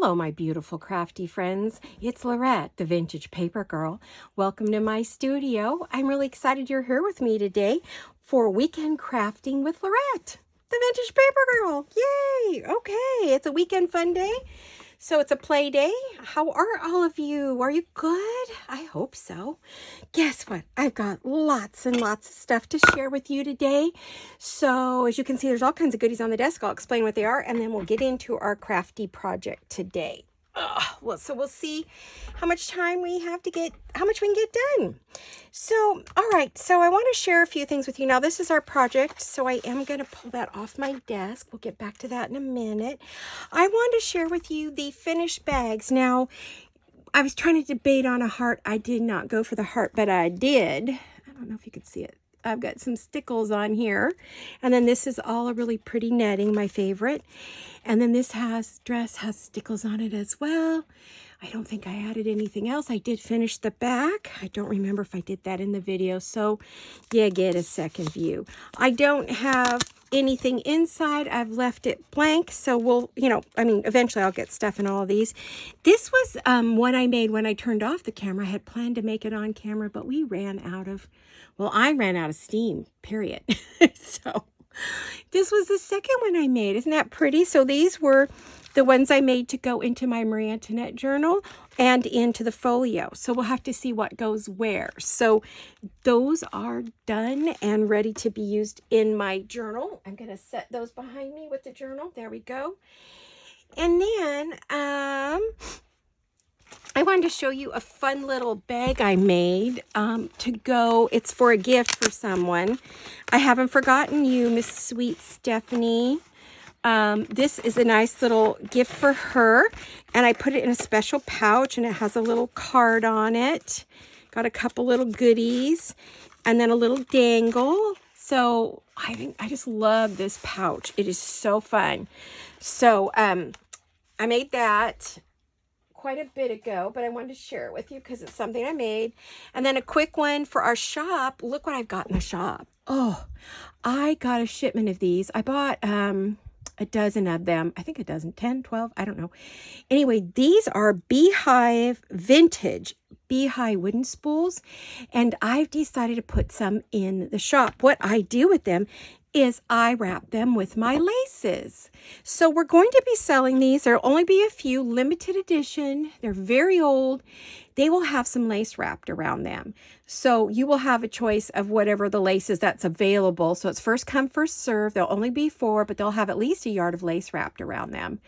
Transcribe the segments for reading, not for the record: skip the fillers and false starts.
Hello, my beautiful crafty friends. It's Laurette, the Vintage Paper Girl. Welcome to my studio. I'm really excited you're here with me today for Weekend Crafting with Laurette, the Vintage Paper Girl. Yay! Okay, it's a weekend fun day. So it's a play day. How are all of you? Are you good? I hope so. Guess what? I've got lots and lots of stuff to share with you today. So as you can see, there's all kinds of goodies on the desk. I'll explain what they are, and then we'll get into our crafty project today. So we'll see how much time we have to get, how much we can get done. So, all right. So I want to share a few things with you. Now, this is our project, so I am going to pull that off my desk. We'll get back to that in a minute. I want to share with you the finished bags. Now, I was trying to debate on a heart. I did not go for the heart, but I did. I don't know if you can see it. I've got some stickles on here. And then this is all a really pretty netting, my favorite. And then this dress has stickles on it as well. I don't think I added anything else. I did finish the back. I don't remember if I did that in the video. So you get a second view. I don't have anything inside. I've left it blank. So we'll, eventually I'll get stuff in all of these. This was what I made when I turned off the camera. I had planned to make it on camera, but we ran out of, I ran out of steam, period. So this was the second one I made. Isn't that pretty? So these were the ones I made to go into my Marie Antoinette journal and into the folio. So we'll have to see what goes where. So those are done and ready to be used in my journal. I'm going to set those behind me with the journal. There we go. And then I wanted to show you a fun little bag I made to go. It's for a gift for someone. I haven't forgotten you, Miss Sweet Stephanie. This is a nice little gift for her, and I put it in a special pouch, and it has a little card on it. Got a couple little goodies, and then a little dangle. So I just love this pouch. It is so fun. So I made that quite a bit ago, but I wanted to share it with you because it's something I made. And then a quick one for our shop. Look what I've got in the shop. Oh, I got a shipment of these. I bought a dozen of them. I think a dozen, 10, 12, I don't know. Anyway, these are vintage beehive wooden spools, and I've decided to put some in the shop. What I do with them is I wrap them with my laces. So we're going to be selling these. There'll only be a few, limited edition. They're very old. They will have some lace wrapped around them. So you will have a choice of whatever the lace is that's available. So it's first come, first serve. There'll only be 4, but they'll have at least a yard of lace wrapped around them.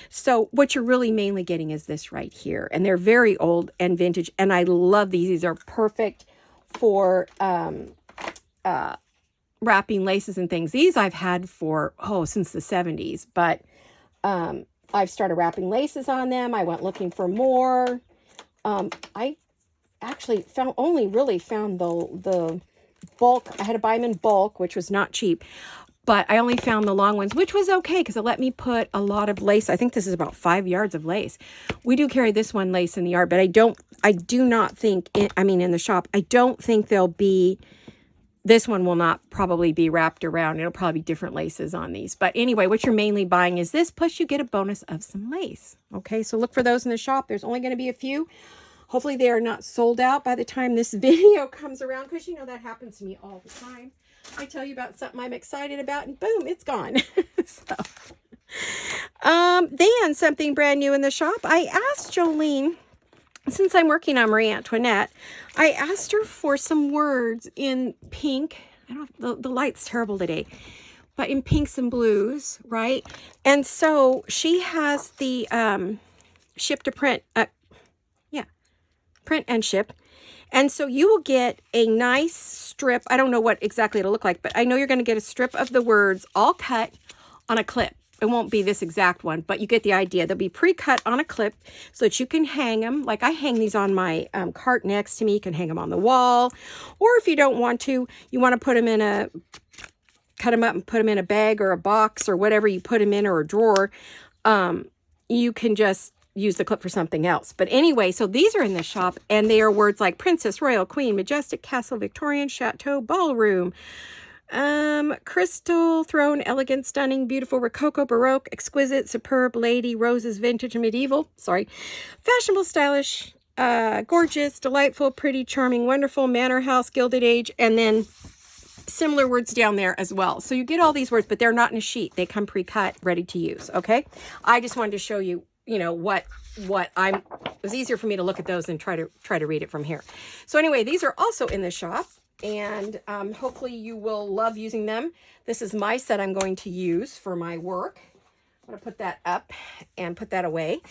So what you're really mainly getting is this right here. And they're very old and vintage. And I love these. These are perfect for wrapping laces and things. These I've had for, since the 70s. But I've started wrapping laces on them. I went looking for more. I actually only really found the bulk. I had to buy them in bulk, which was not cheap, but I only found the long ones, which was okay because it let me put a lot of lace. I think this is about 5 yards of lace. We do carry this one lace in the yard, but I do not think, in the shop, I don't think this one will not probably be wrapped around. It'll probably be different laces on these. But anyway, what you're mainly buying is this, plus you get a bonus of some lace. Okay, so look for those in the shop. There's only going to be a few. Hopefully they are not sold out by the time this video comes around, because that happens to me all the time. I tell you about something I'm excited about and boom, it's gone. Then something brand new in the shop. I asked Jolene, since I'm working on Marie Antoinette, I asked her for some words in pink. I don't know, the light's terrible today, but in pinks and blues, right? And so she has the ship to print, print and ship. And so you will get a nice strip. I don't know what exactly it'll look like, but I know you're going to get a strip of the words all cut on a clip. It won't be this exact one, but you get the idea. They'll be pre-cut on a clip so that you can hang them. Like I hang these on my cart next to me. You can hang them on the wall. Or if you don't want to, you want to put them cut them up and put them in a bag or a box or whatever you put them in, or a drawer. You can just use the clip for something else. But anyway, so these are in the shop, and they are words like princess, royal, queen, majestic, castle, Victorian, chateau, ballroom, Crystal, throne, elegant, stunning, beautiful, rococo, baroque, exquisite, superb, lady, roses, vintage, medieval, fashionable, stylish, gorgeous, delightful, pretty, charming, wonderful, manor house, gilded age, and then similar words down there as well. So you get all these words, but they're not in a sheet. They come pre-cut, ready to use, okay? I just wanted to show you, what it was easier for me to look at those than try to read it from here. So anyway, these are also in the shop, and hopefully you will love using them. This is my set I'm going to use for my work. I'm going to put that up and put that away.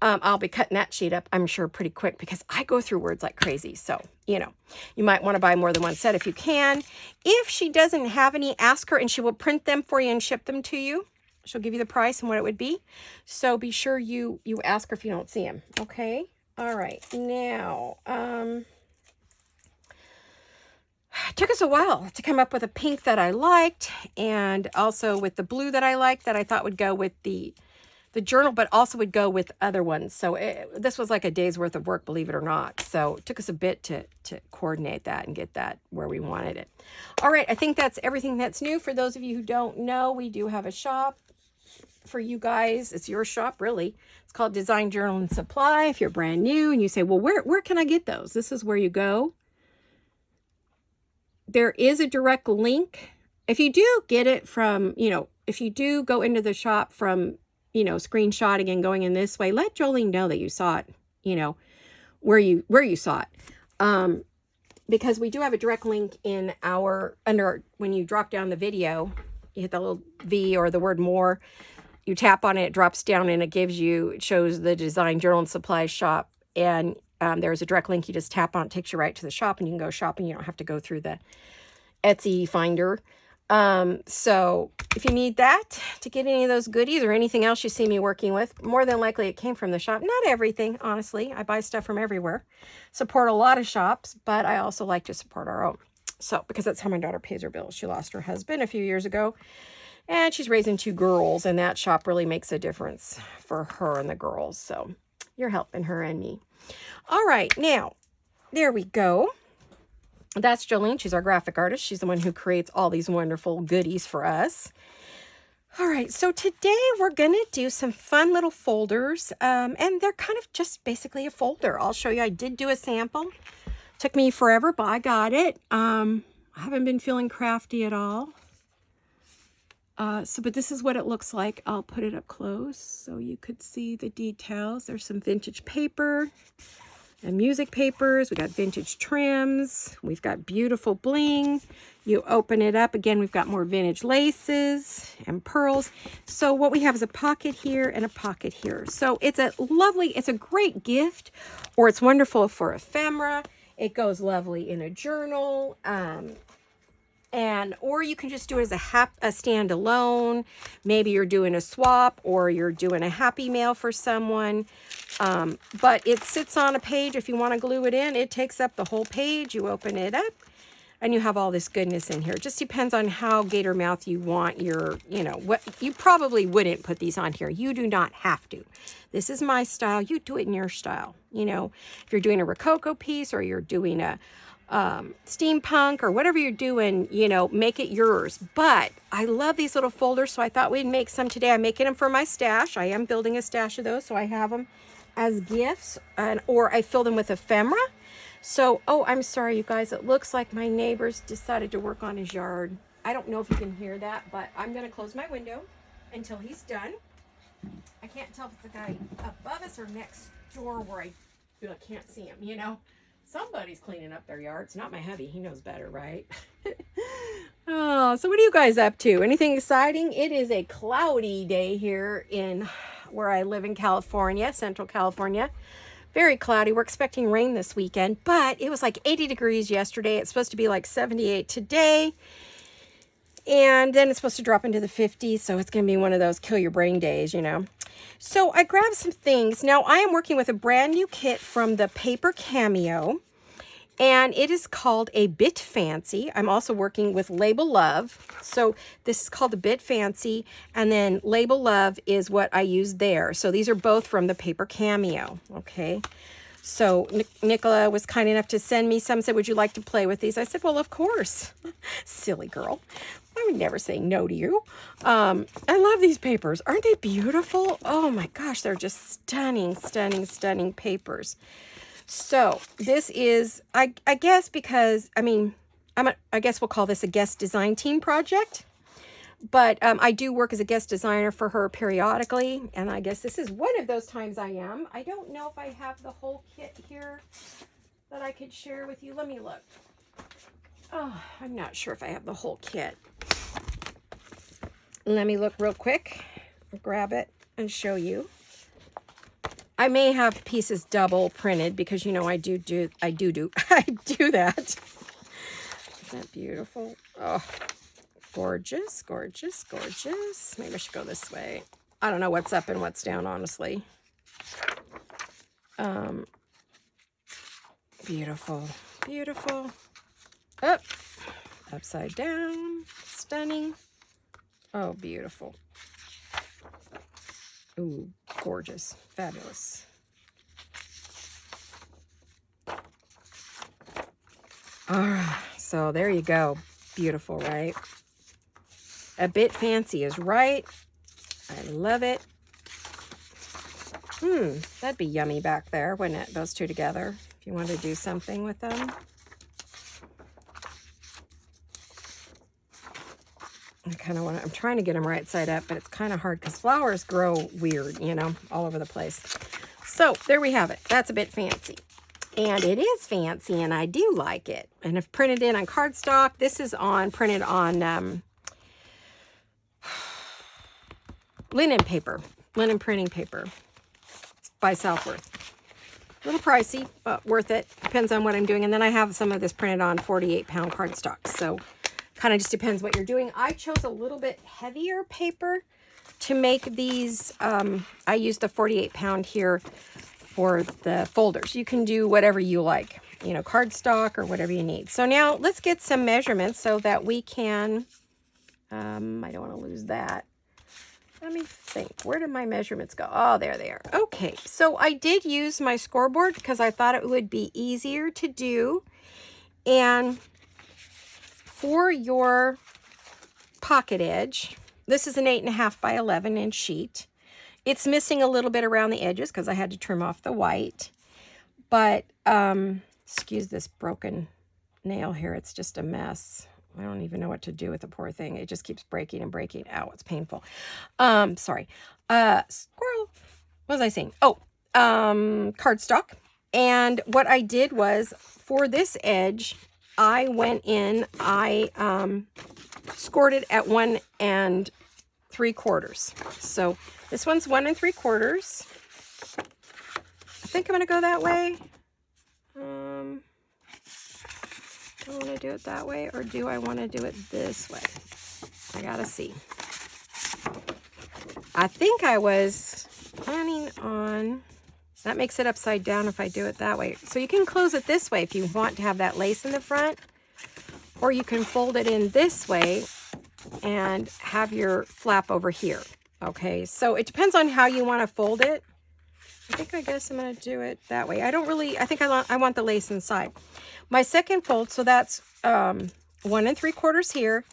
I'll be cutting that sheet up, I'm sure, pretty quick because I go through words like crazy. So, you might want to buy more than one set if you can. If she doesn't have any, ask her and she will print them for you and ship them to you. She'll give you the price and what it would be. So be sure you ask her if you don't see them. Okay. All right. Now, it took us a while to come up with a pink that I liked and also with the blue that I liked that I thought would go with the journal, but also would go with other ones. So this was like a day's worth of work, believe it or not. So it took us a bit to coordinate that and get that where we wanted it. All right, I think that's everything that's new. For those of you who don't know, we do have a shop for you guys. It's your shop, really. It's called Design Journal and Supply. If you're brand new and you say, well, where can I get those? This is where you go. There is a direct link. If you do get it from, if you do go into the shop from, screenshotting and going in this way, let Jolene know that you saw it, where you saw it. Because we do have a direct link in when you drop down the video, you hit the little V or the word more, you tap on it, it drops down and it shows the Design Journal and Supply shop. And there's a direct link. You just tap on it, takes you right to the shop and you can go shopping. You don't have to go through the Etsy finder. So if you need that to get any of those goodies or anything else you see me working with, more than likely it came from the shop. Not everything, honestly. I buy stuff from everywhere. Support a lot of shops, but I also like to support our own. So, because that's how my daughter pays her bills. She lost her husband a few years ago and she's raising 2 girls and that shop really makes a difference for her and the girls. So you're helping her and me. All right. Now, there we go. That's Jolene. She's our graphic artist. She's the one who creates all these wonderful goodies for us. All right, so today we're going to do some fun little folders, and they're kind of just basically a folder. I'll show you. I did do a sample. Took me forever, but I got it. I haven't been feeling crafty at all. But this is what it looks like. I'll put it up close so you could see the details. There's some vintage paper and music papers. We got vintage trims. We've got beautiful bling. You open it up. Again, we've got more vintage laces and pearls. So what we have is a pocket here and a pocket here. So it's a great gift, or it's wonderful for ephemera. It goes lovely in a journal. Or you can just do it as a standalone. Maybe you're doing a swap or you're doing a happy mail for someone. But it sits on a page. If you want to glue it in, it takes up the whole page. You open it up and you have all this goodness in here. It just depends on how gator mouth you want your, what you probably wouldn't put these on here. You do not have to. This is my style. You do it in your style. If you're doing a Rococo piece or you're doing a steampunk or whatever you're doing, make it yours. But I love these little folders, so I thought we'd make some today. I'm making them for my stash. I am building a stash of those, so I have them as gifts, or I fill them with ephemera. So, I'm sorry, you guys. It looks like my neighbor's decided to work on his yard. I don't know if you can hear that, but I'm going to close my window until he's done. I can't tell if it's the guy above us or next door where I can't see him, Somebody's cleaning up their yard. It's not my hubby. He knows better, right? Oh, so what are you guys up to? Anything exciting? It is a cloudy day here in where I live in California, Central California. Very cloudy. We're expecting rain this weekend, but it was like 80 degrees yesterday. It's supposed to be like 78 today. And then it's supposed to drop into the 50s, so it's going to be one of those kill your brain days, So I grabbed some things. Now, I am working with a brand new kit from the paper Cameo, and it is called a Bit Fancy. I'm also working with Label Love. So this is called the Bit Fancy, and then Label Love is what I use there. So these are both from the paper Cameo, okay? So Nicola was kind enough to send me some, said, would you like to play with these? I said, well, of course. Silly girl. I would never say no to you. I love these papers. Aren't they beautiful? Oh my gosh, they're just stunning, stunning, stunning papers. So this is, I guess because, I mean, I guess we'll call this a guest design team project. But I do work as a guest designer for her periodically, and I guess this is one of those times I am. I don't know if I have the whole kit here that I could share with you. Let me look. Oh, I'm not sure if I have the whole kit. Let me look real quick, grab it, and show you. I may have pieces double printed because, you know, I do that. Isn't that beautiful? Oh. Gorgeous, gorgeous, gorgeous. Maybe I should go this way. I don't know what's up and what's down, honestly. Beautiful, beautiful. Up, upside down, stunning. Oh, beautiful. Ooh, gorgeous, fabulous. All right, so there you go. Beautiful, right? A bit fancy is right. I love it. That'd be yummy back there, wouldn't it? Those two together, if you want to do something with them. I'm trying to get them right side up, but it's kind of hard because flowers grow weird, you know, all over the place. So there we have it. That's a bit fancy. And it is fancy, and I do like it. And I've printed it on cardstock. This is printed on linen paper, linen printing paper by Southworth. A little pricey, but worth it. Depends on what I'm doing. And then I have some of this printed on 48-pound cardstock. So kind of just depends what you're doing. I chose a little bit heavier paper to make these. I used the 48-pound here for the folders. You can do whatever you like, you know, cardstock or whatever you need. So now let's get some measurements so that we can, I don't want to lose that. Let me think, where did my measurements go? Oh, there they are. Okay, so I did use my scoreboard because I thought it would be easier to do. And for your pocket edge, this is an 8.5 by 11 inch sheet. It's missing a little bit around the edges because I had to trim off the white. But, excuse this broken nail here. It's just a mess. I don't even know what to do with the poor thing. It just keeps breaking and breaking. Ow, it's painful. Sorry. Squirrel. What was I saying? Oh, cardstock. And what I did was, for this edge, I went in, I scored it at 1 3/4. So this one's 1 3/4. I think I'm going to go that way. Do I want to do it that way, or do I want to do it this way? I gotta see. I think I was planning on, that makes it upside down if I do it that way. So you can close it this way if you want to have that lace in the front, or you can fold it in this way and have your flap over here. Okay, so it depends on how you want to fold it. I guess I'm going to do it that way. I think I want the lace inside. My second fold, so that's 1 3/4 here.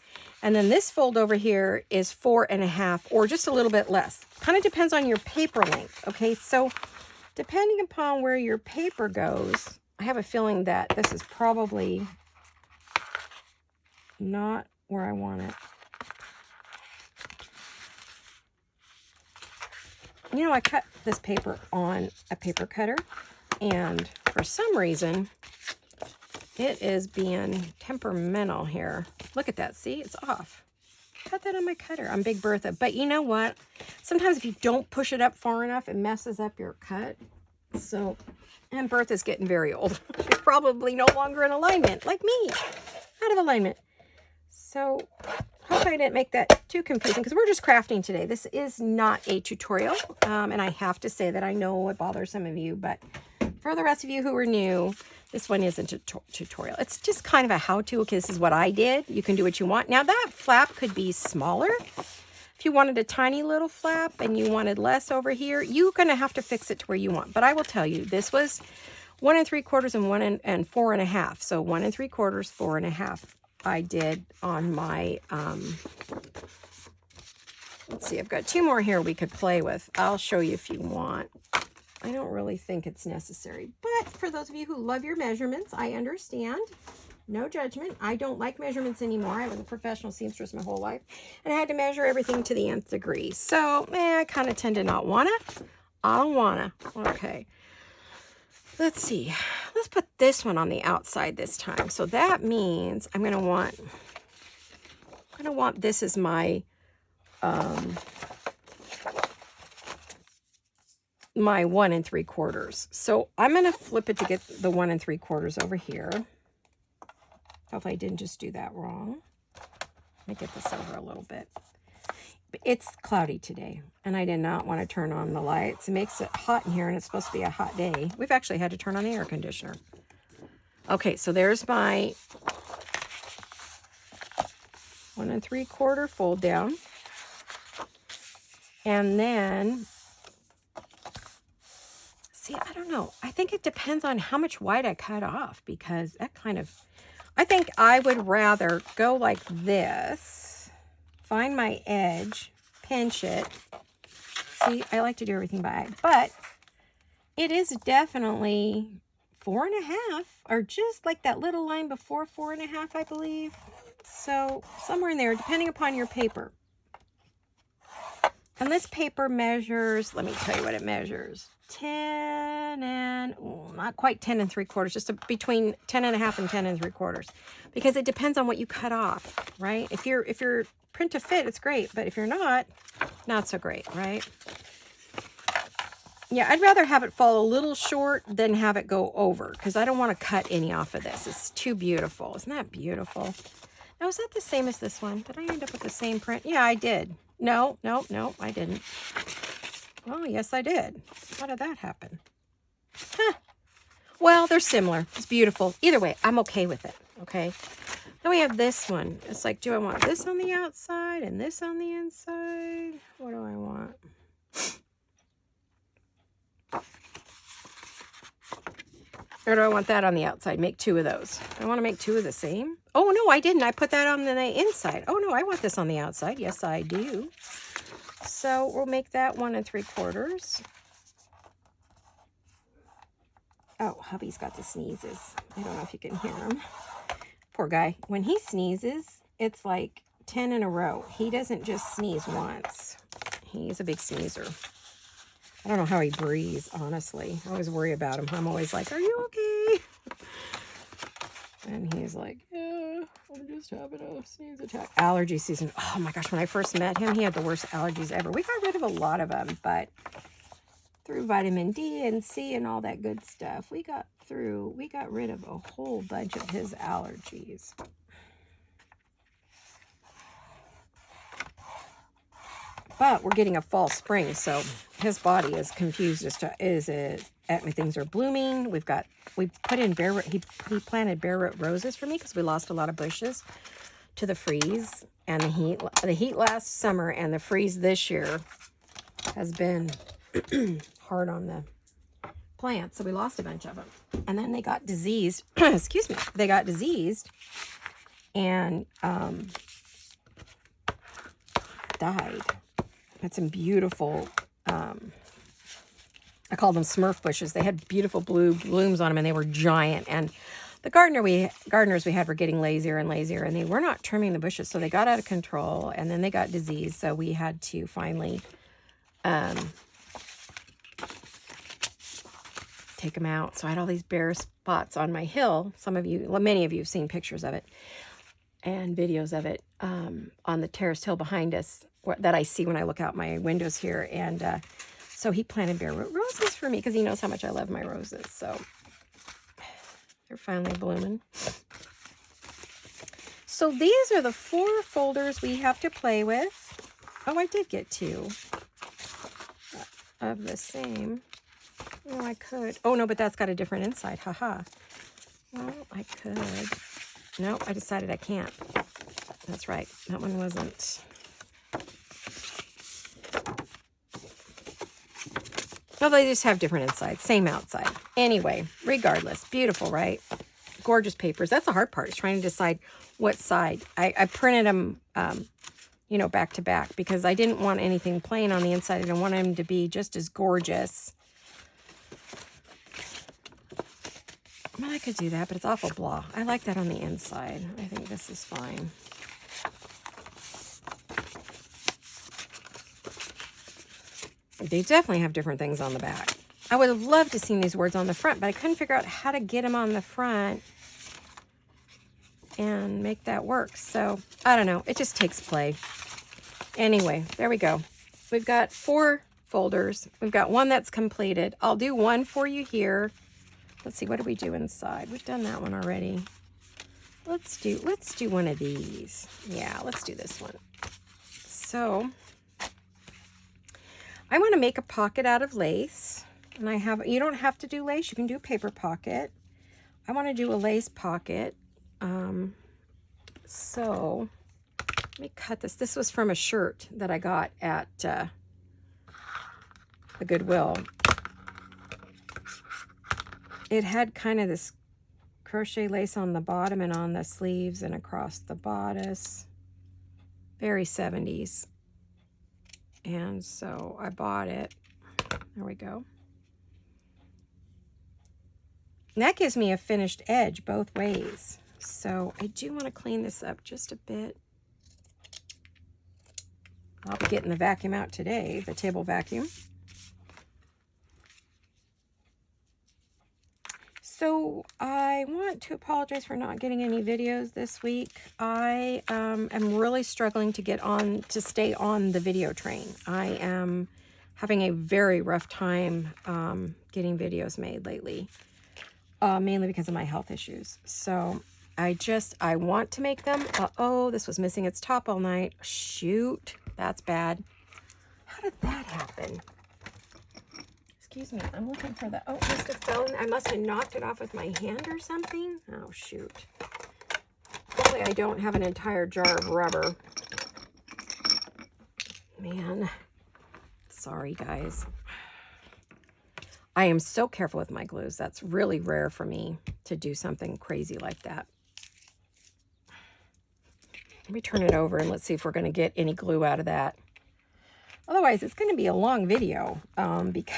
And then this fold over here is 4.5, or just a little bit less. Kind of depends on your paper length. Okay, so depending upon where your paper goes, I have a feeling that this is probably not where I want it. You know, I cut this paper on a paper cutter, and for some reason, it is being temperamental here. Look at that. See, it's off. Cut that on my cutter. I'm Big Bertha. But you know what? Sometimes if you don't push it up far enough, it messes up your cut. So, and Bertha's getting very old. She's probably no longer in alignment, like me. Out of alignment. So, hopefully I didn't make that too confusing, because we're just crafting today. This is not a tutorial. And I have to say that I know it bothers some of you, but for the rest of you who are new, this one isn't a tutorial. It's just kind of a how-to, because this is what I did. You can do what you want. Now that flap could be smaller. If you wanted a tiny little flap and you wanted less over here, you're going to have to fix it to where you want. But I will tell you, this was 1 3/4 and 4 1/2. So 1 3/4, 4 1/2. I did on my, let's see, I've got 2 more here we could play with. I'll show you if you want. I don't really think it's necessary, but for those of you who love your measurements, I understand. No judgment. I don't like measurements anymore. I was a professional seamstress my whole life, and I had to measure everything to the nth degree. So, I kind of tend to not want to. I don't want to. Okay. Let's see. Let's put this one on the outside this time. So that means I'm going to want this as my, my 1 3/4. So I'm going to flip it to get the 1 3/4 over here. Hopefully I didn't just do that wrong. Let me get this over a little bit. It's cloudy today, and I did not want to turn on the lights. It makes it hot in here, and it's supposed to be a hot day. We've actually had to turn on the air conditioner. Okay, so there's my 1 3/4 fold down. And then, see, I don't know. I think it depends on how much white I cut off, because that kind of, I think I would rather go like this, find my edge, pinch it. See, I like to do everything by eye, but it is definitely 4 1/2, or just like that little line before 4 1/2, I believe. So somewhere in there, depending upon your paper. And this paper measures, let me tell you what it measures. 10 and, not quite 10 3/4, just between 10 1/2 and 10 3/4. Because it depends on what you cut off, right? If you're print to fit, it's great. But if you're not so great, right? Yeah, I'd rather have it fall a little short than have it go over, because I don't want to cut any off of this. It's too beautiful. Isn't that beautiful? Now, is that the same as this one? Did I end up with the same print? Yeah, I did. No, I didn't. Oh, yes, I did. How did that happen? Huh. Well, they're similar. It's beautiful. Either way, I'm okay with it, okay? Then we have this one. It's like, do I want this on the outside and this on the inside? What do I want? Or do I want that on the outside? Make 2 of those. I want to make 2 of the same. Oh, no, I didn't. I put that on the inside. Oh, no, I want this on the outside. Yes, I do. So we'll make that 1 3/4. Oh, hubby's got the sneezes. I don't know if you can hear him. Poor guy. When he sneezes, it's like 10 in a row. He doesn't just sneeze once. He's a big sneezer. I don't know how he breathes, honestly. I always worry about him. I'm always like, are you okay? And he's like, yeah, I'm just having a sneeze attack. Allergy season. Oh my gosh, when I first met him, he had the worst allergies ever. We got rid of a lot of them, but through vitamin D and C and all that good stuff, we got rid of a whole bunch of his allergies. But we're getting a fall spring, so his body is confused as to things are blooming. We put in he planted bare root roses for me because we lost a lot of bushes to the freeze and the heat last summer, and the freeze this year has been hard on the plants, so we lost a bunch of them. And then they got diseased. Excuse me. They got diseased and died. Had some beautiful, I call them Smurf bushes. They had beautiful blue blooms on them, and they were giant. And the gardeners we had were getting lazier and lazier, and they were not trimming the bushes, so they got out of control, and then they got diseased. So we had to finally take them out. So I had all these bare spots on my hill. Many of you have seen pictures of it and videos of it on the terraced hill behind us that I see when I look out my windows here. And so he planted bare root roses for me because he knows how much I love my roses. So they're finally blooming. So these are the 4 folders we have to play with. Oh, I did get 2 of the same. Oh, I could. Oh, no, but that's got a different inside. Haha. Well, I could. No, I decided I can't. That's right. That one wasn't. Well, they just have different insides, same outside. Anyway, regardless, beautiful, right? Gorgeous papers. That's the hard part, is trying to decide what side. I printed them, you know, back to back because I didn't want anything plain on the inside. I didn't want them to be just as gorgeous. Well, I could do that, but it's awful blah. I like that on the inside. I think this is fine. They definitely have different things on the back. I would have loved to have seen these words on the front, but I couldn't figure out how to get them on the front and make that work. So, I don't know. It just takes play. Anyway, there we go. We've got 4 folders. We've got one that's completed. I'll do one for you here. Let's see, what do we do inside? We've done that one already. Let's do one of these. Yeah, let's do this one. So, I want to make a pocket out of lace. And you don't have to do lace. You can do a paper pocket. I want to do a lace pocket. So let me cut this. This was from a shirt that I got at the Goodwill. It had kind of this crochet lace on the bottom and on the sleeves and across the bodice. Very 70s. And so I bought it. There we go. And that gives me a finished edge both ways. So I do want to clean this up just a bit. I'll be getting the vacuum out today, the table vacuum. So I want to apologize for not getting any videos this week. I am really struggling to stay on the video train. I am having a very rough time getting videos made lately, mainly because of my health issues. So I want to make them. Uh-oh, this was missing its top all night. Shoot, that's bad. How did that happen? Excuse me, I'm looking for the, oh, must have fallen. I must have knocked it off with my hand or something. Oh, shoot. Hopefully I don't have an entire jar of rubber. Man, sorry guys. I am so careful with my glues. That's really rare for me to do something crazy like that. Let me turn it over and let's see if we're going to get any glue out of that. Otherwise, it's going to be a long video because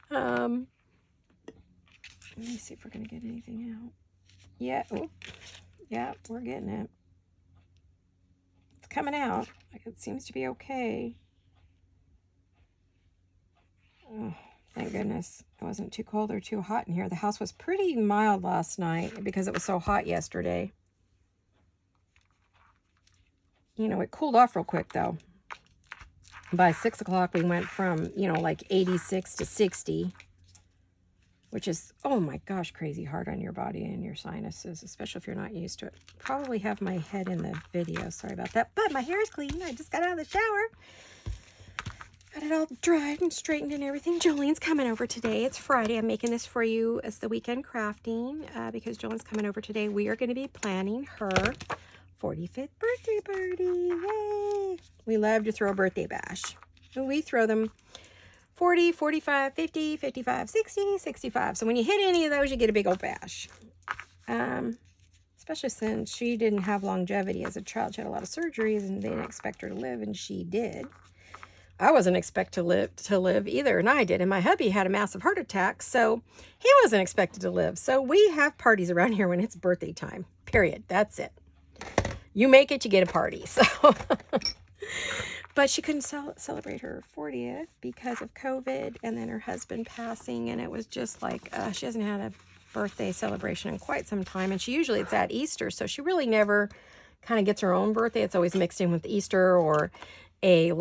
let me see if we're going to get anything out. Yeah, oh, yeah, we're getting it. It's coming out. Like it seems to be okay. Oh, thank goodness it wasn't too cold or too hot in here. The house was pretty mild last night because it was so hot yesterday. You know, it cooled off real quick though. By 6 o'clock, we went from, you know, like 86 to 60, which is, oh my gosh, crazy hard on your body and your sinuses, especially if you're not used to it. Probably have my head in the video. Sorry about that. But my hair is clean. I just got out of the shower. Got it all dried and straightened and everything. Jolene's coming over today. It's Friday. I'm making this for you as the weekend crafting because Jolene's coming over today. We are going to be planning her 45th birthday party. Yay! We love to throw a birthday bash. We throw them 40, 45, 50, 55, 60, 65. So when you hit any of those, you get a big old bash. Especially since she didn't have longevity as a child. She had a lot of surgeries and they didn't expect her to live, and she did. I wasn't expected to live either, and I did. And my hubby had a massive heart attack, so he wasn't expected to live. So we have parties around here when it's birthday time. Period. That's it. You make it, you get a party. So, but she couldn't celebrate her 40th because of COVID and then her husband passing. And it was just like, she hasn't had a birthday celebration in quite some time. And it's at Easter. So she really never kind of gets her own birthday. It's always mixed in with Easter or a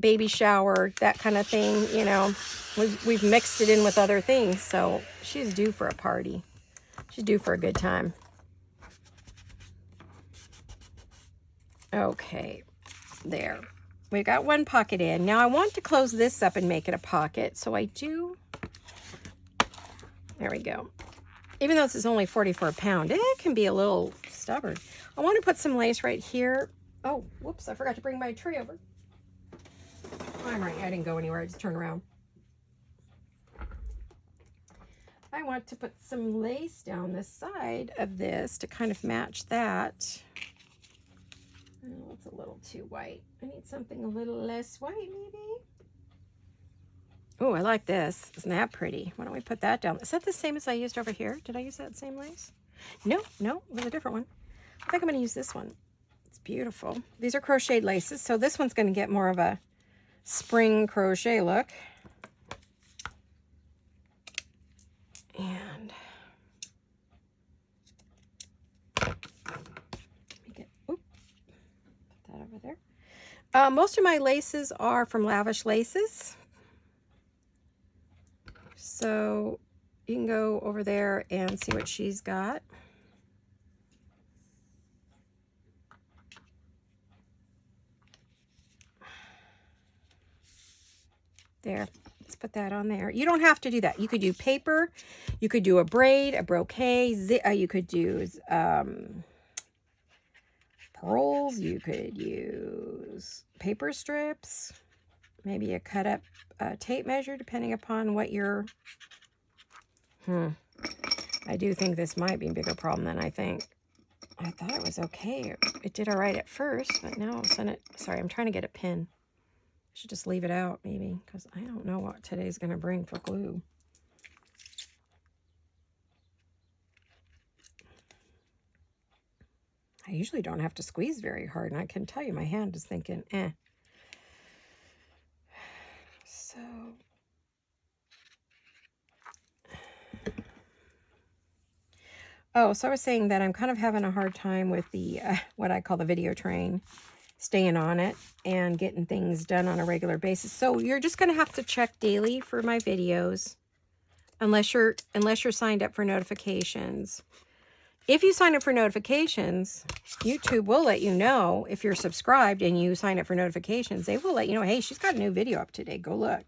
baby shower, that kind of thing. You know, we've mixed it in with other things. So she's due for a party. She's due for a good time. Okay, there. We've got one pocket in. Now I want to close this up and make it a pocket. So I do. There we go. Even though this is only 44 pounds, it can be a little stubborn. I want to put some lace right here. Oh, whoops, I forgot to bring my tray over. I'm right. I didn't go anywhere. I just turned around. I want to put some lace down the side of this to kind of match that. Oh, it's a little too white. I need something a little less white, maybe. Oh, I like this. Isn't that pretty? Why don't we put that down? Is that the same as I used over here? Did I use that same lace? No, it was a different one. I think I'm going to use this one. It's beautiful. These are crocheted laces, so this one's going to get more of a spring crochet look. And put that over there. Most of my laces are from Lavish Laces. So you can go over there and see what she's got. There, let's put that on there. You don't have to do that. You could do paper, you could do a braid, a brocade, you could do pearls, you could use paper strips, maybe a cut up tape measure, depending upon what your... I do think this might be a bigger problem than I think. I thought it was okay. It did all right at first, but now all of a sudden sorry, I'm trying to get a pin. I should just leave it out, maybe, because I don't know what today's going to bring for glue. I usually don't have to squeeze very hard, and I can tell you my hand is thinking, eh. So... Oh, so I was saying that I'm kind of having a hard time with the, what I call the video train, staying on it and getting things done on a regular basis. So you're just going to have to check daily for my videos, unless you're signed up for notifications. If you sign up for notifications, YouTube will let you know. If you're subscribed and you sign up for notifications, they will let you know, hey, she's got a new video up today. Go look.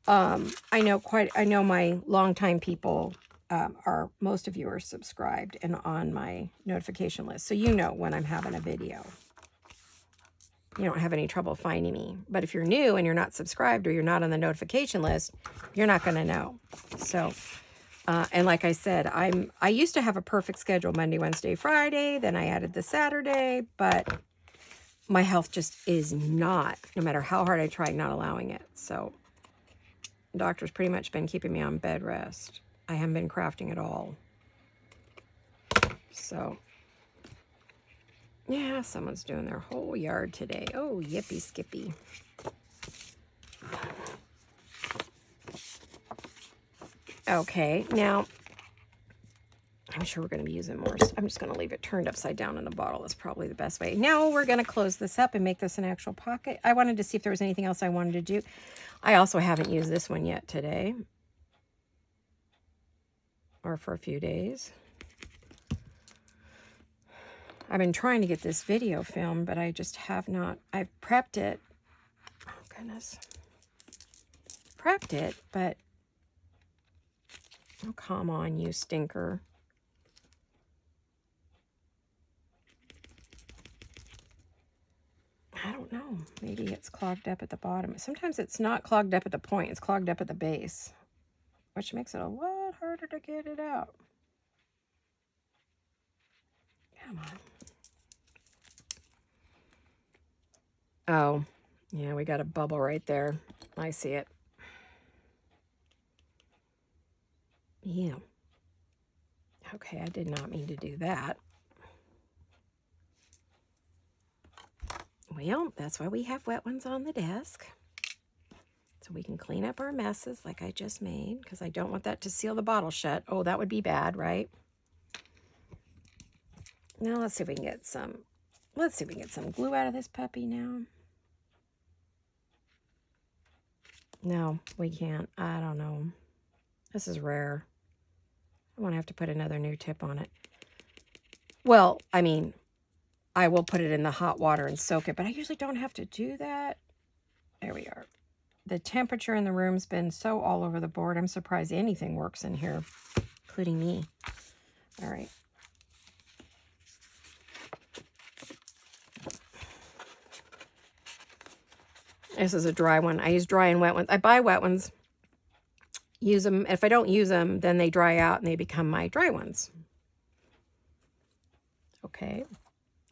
I know my longtime people most of you are subscribed and on my notification list. So you know when I'm having a video. You don't have any trouble finding me. But if you're new and you're not subscribed or you're not on the notification list, you're not going to know. So, and like I said, I used to have a perfect schedule, Monday, Wednesday, Friday. Then I added the Saturday, but my health just is not, no matter how hard I try, not allowing it. So the doctor's pretty much been keeping me on bed rest. I haven't been crafting at all. So, yeah, someone's doing their whole yard today. Oh, yippee skippy. Okay, now, I'm sure we're going to be using more. I'm just going to leave it turned upside down in the bottle. That's probably the best way. Now we're going to close this up and make this an actual pocket. I wanted to see if there was anything else I wanted to do. I also haven't used this one yet today. Or for a few days. I've been trying to get this video filmed, but I just have not. I've prepped it. Oh, goodness. Prepped it, but... Oh, come on, you stinker. I don't know. Maybe it's clogged up at the bottom. Sometimes it's not clogged up at the point. It's clogged up at the base, which makes it a lot harder to get it out. Come on. Oh, yeah, we got a bubble right there. I see it. Yeah. Okay, I did not mean to do that. Well, that's why we have wet ones on the desk. So we can clean up our messes like I just made, because I don't want that to seal the bottle shut. Oh, that would be bad, right? Now let's see if we can get some, glue out of this puppy now. No, we can't. I don't know. This is rare. I want to have to put another new tip on it. Well, I mean, I will put it in the hot water and soak it, but I usually don't have to do that. There we are. The temperature in the room's been so all over the board. I'm surprised anything works in here, including me. All right. This is a dry one. I use dry and wet ones. I buy wet ones, use them. If I don't use them, then they dry out and they become my dry ones. Okay.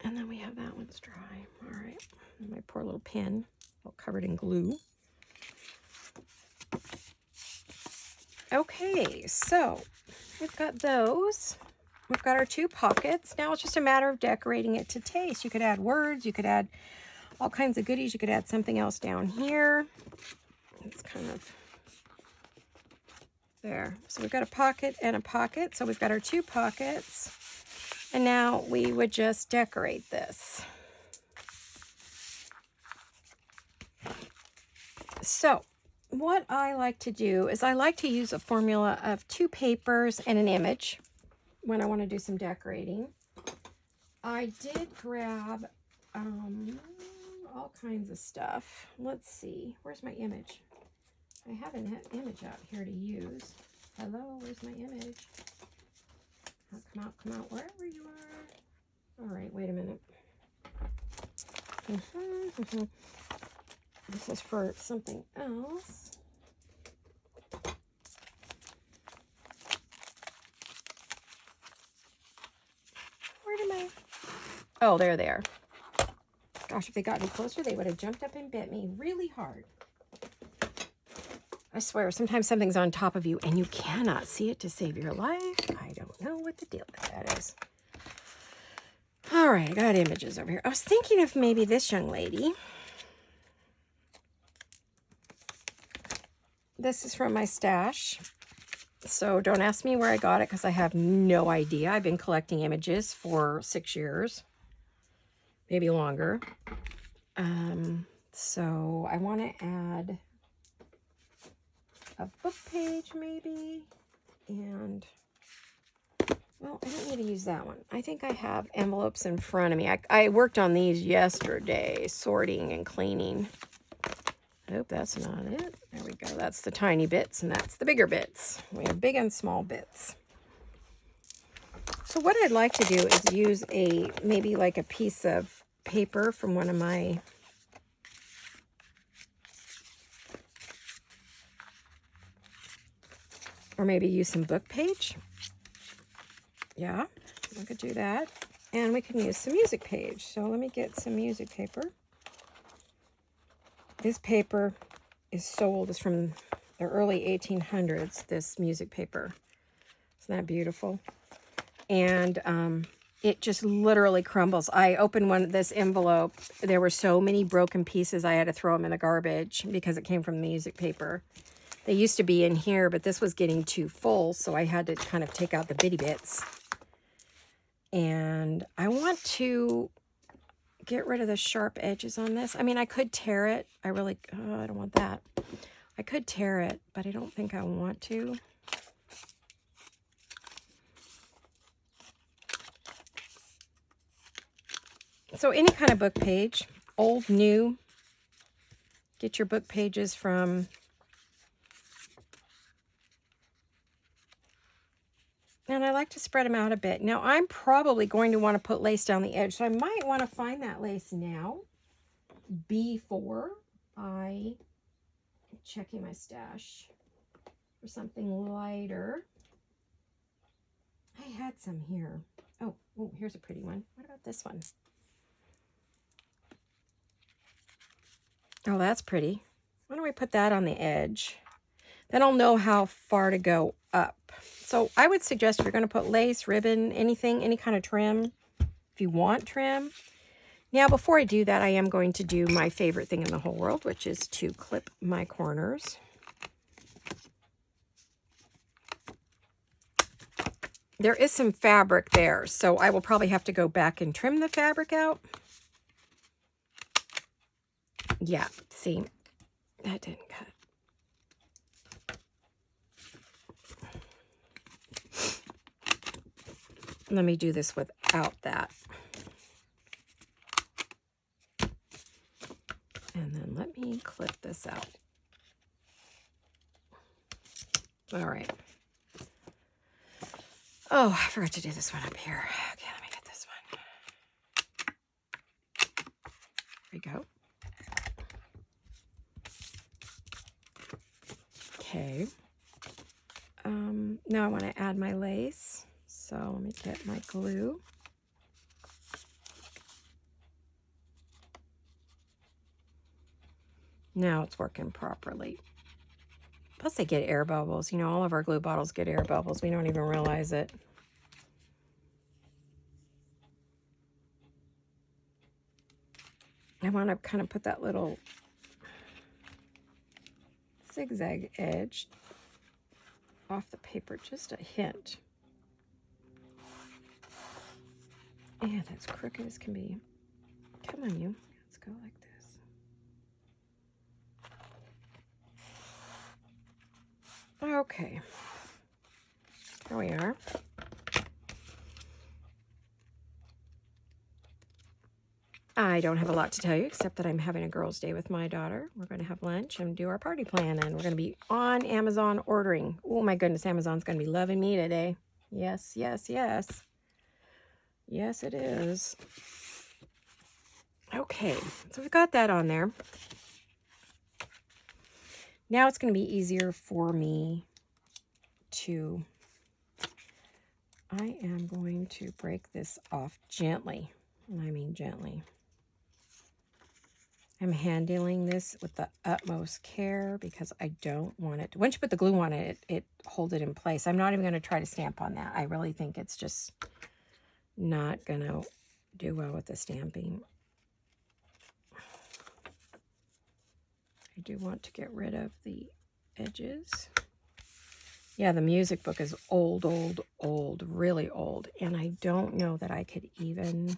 And then we have that one's dry. All right. My poor little pen, all covered in glue. Okay, so we've got those. We've got our 2 pockets. Now it's just a matter of decorating it to taste. You could add words. You could add all kinds of goodies. You could add something else down here. It's kind of there. So we've got a pocket and a pocket. So we've got our 2 pockets. And now we would just decorate this. So what I like to do is I like to use a formula of 2 papers and an image when I want to do some decorating. I did grab all kinds of stuff. Let's see. Where's my image? I have an image out here to use. Hello, where's my image? Oh, come out, wherever you are. All right, wait a minute. This is for something else. Where did my... Oh, there they are. Gosh, if they got any closer, they would have jumped up and bit me really hard. I swear, sometimes something's on top of you and you cannot see it to save your life. I don't know what the deal with that is. All right, I got images over here. I was thinking of maybe this young lady. This is from my stash. So don't ask me where I got it because I have no idea. I've been collecting images for 6 years, maybe longer. So I want to add a book page maybe, and well, I don't need to use that one. I think I have envelopes in front of me. I worked on these yesterday, sorting and cleaning. I hope that's not it. There we go. That's the tiny bits, and that's the bigger bits. We have big and small bits. So what I'd like to do is use maybe like a piece of paper from one of my or maybe use some book page. Yeah, we could do that. And we can use some music page. So let me get some music paper. This paper is so old. It's from the early 1800s, this music paper. Isn't that beautiful? And it just literally crumbles. I opened this envelope. There were so many broken pieces, I had to throw them in the garbage because it came from music paper. They used to be in here, but this was getting too full, so I had to kind of take out the bitty bits. And I want to get rid of the sharp edges on this. I mean, I could tear it. I don't want that. I could tear it, but I don't think I want to. So any kind of book page, old, new, get your book pages from... And I like to spread them out a bit. Now, I'm probably going to want to put lace down the edge, so I might want to find that lace now before I check in my stash for something lighter. I had some here. Oh, here's a pretty one. What about this one? Oh, that's pretty. Why don't we put that on the edge? Then I'll know how far to go up. So I would suggest if you're going to put lace, ribbon, anything, any kind of trim, if you want trim. Now, before I do that, I am going to do my favorite thing in the whole world, which is to clip my corners. There is some fabric there, so I will probably have to go back and trim the fabric out. Yeah, see, that didn't cut. Let me do this without that. And then let me clip this out. All right. Oh, I forgot to do this one up here. Okay, let me get this one. There we go. Okay. Now I want to add my lace. So let me get my glue. Now it's working properly. Plus they get air bubbles. You know, all of our glue bottles get air bubbles. We don't even realize it. I want to kind of put that little zigzag edge off the paper, just a hint. Yeah, that's crooked as can be. Come on, you. Let's go like this. Okay. Here we are. I don't have a lot to tell you except that I'm having a girls' day with my daughter. We're going to have lunch and do our party plan, and we're going to be on Amazon ordering. Oh my goodness, Amazon's going to be loving me today. Yes, yes, yes. Yes, it is. Okay, so we've got that on there. Now it's going to be easier for me to... I am going to break this off gently, and I mean gently. I'm handling this with the utmost care because I don't want it. Once you put the glue on it, it holds it in place. I'm not even going to try to stamp on that. I really think it's just not going to do well with the stamping. I do want to get rid of the edges. Yeah, the music book is old, old, old, really old. And I don't know that I could even...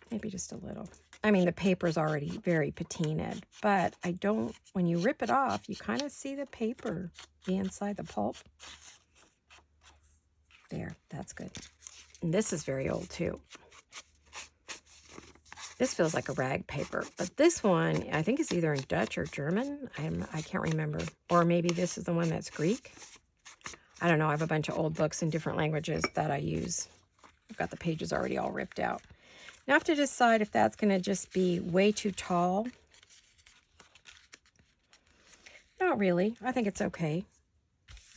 Maybe just a little. I mean, the paper's already very patinaed, but I don't, when you rip it off, you kind of see the paper be inside the pulp. There, that's good. And this is very old too. This feels like a rag paper, but this one, I think is either in Dutch or German. I can't remember. Or maybe this is the one that's Greek. I don't know. I have a bunch of old books in different languages that I use. I've got the pages already all ripped out. Now I have to decide if that's going to just be way too tall. Not really. I think it's okay.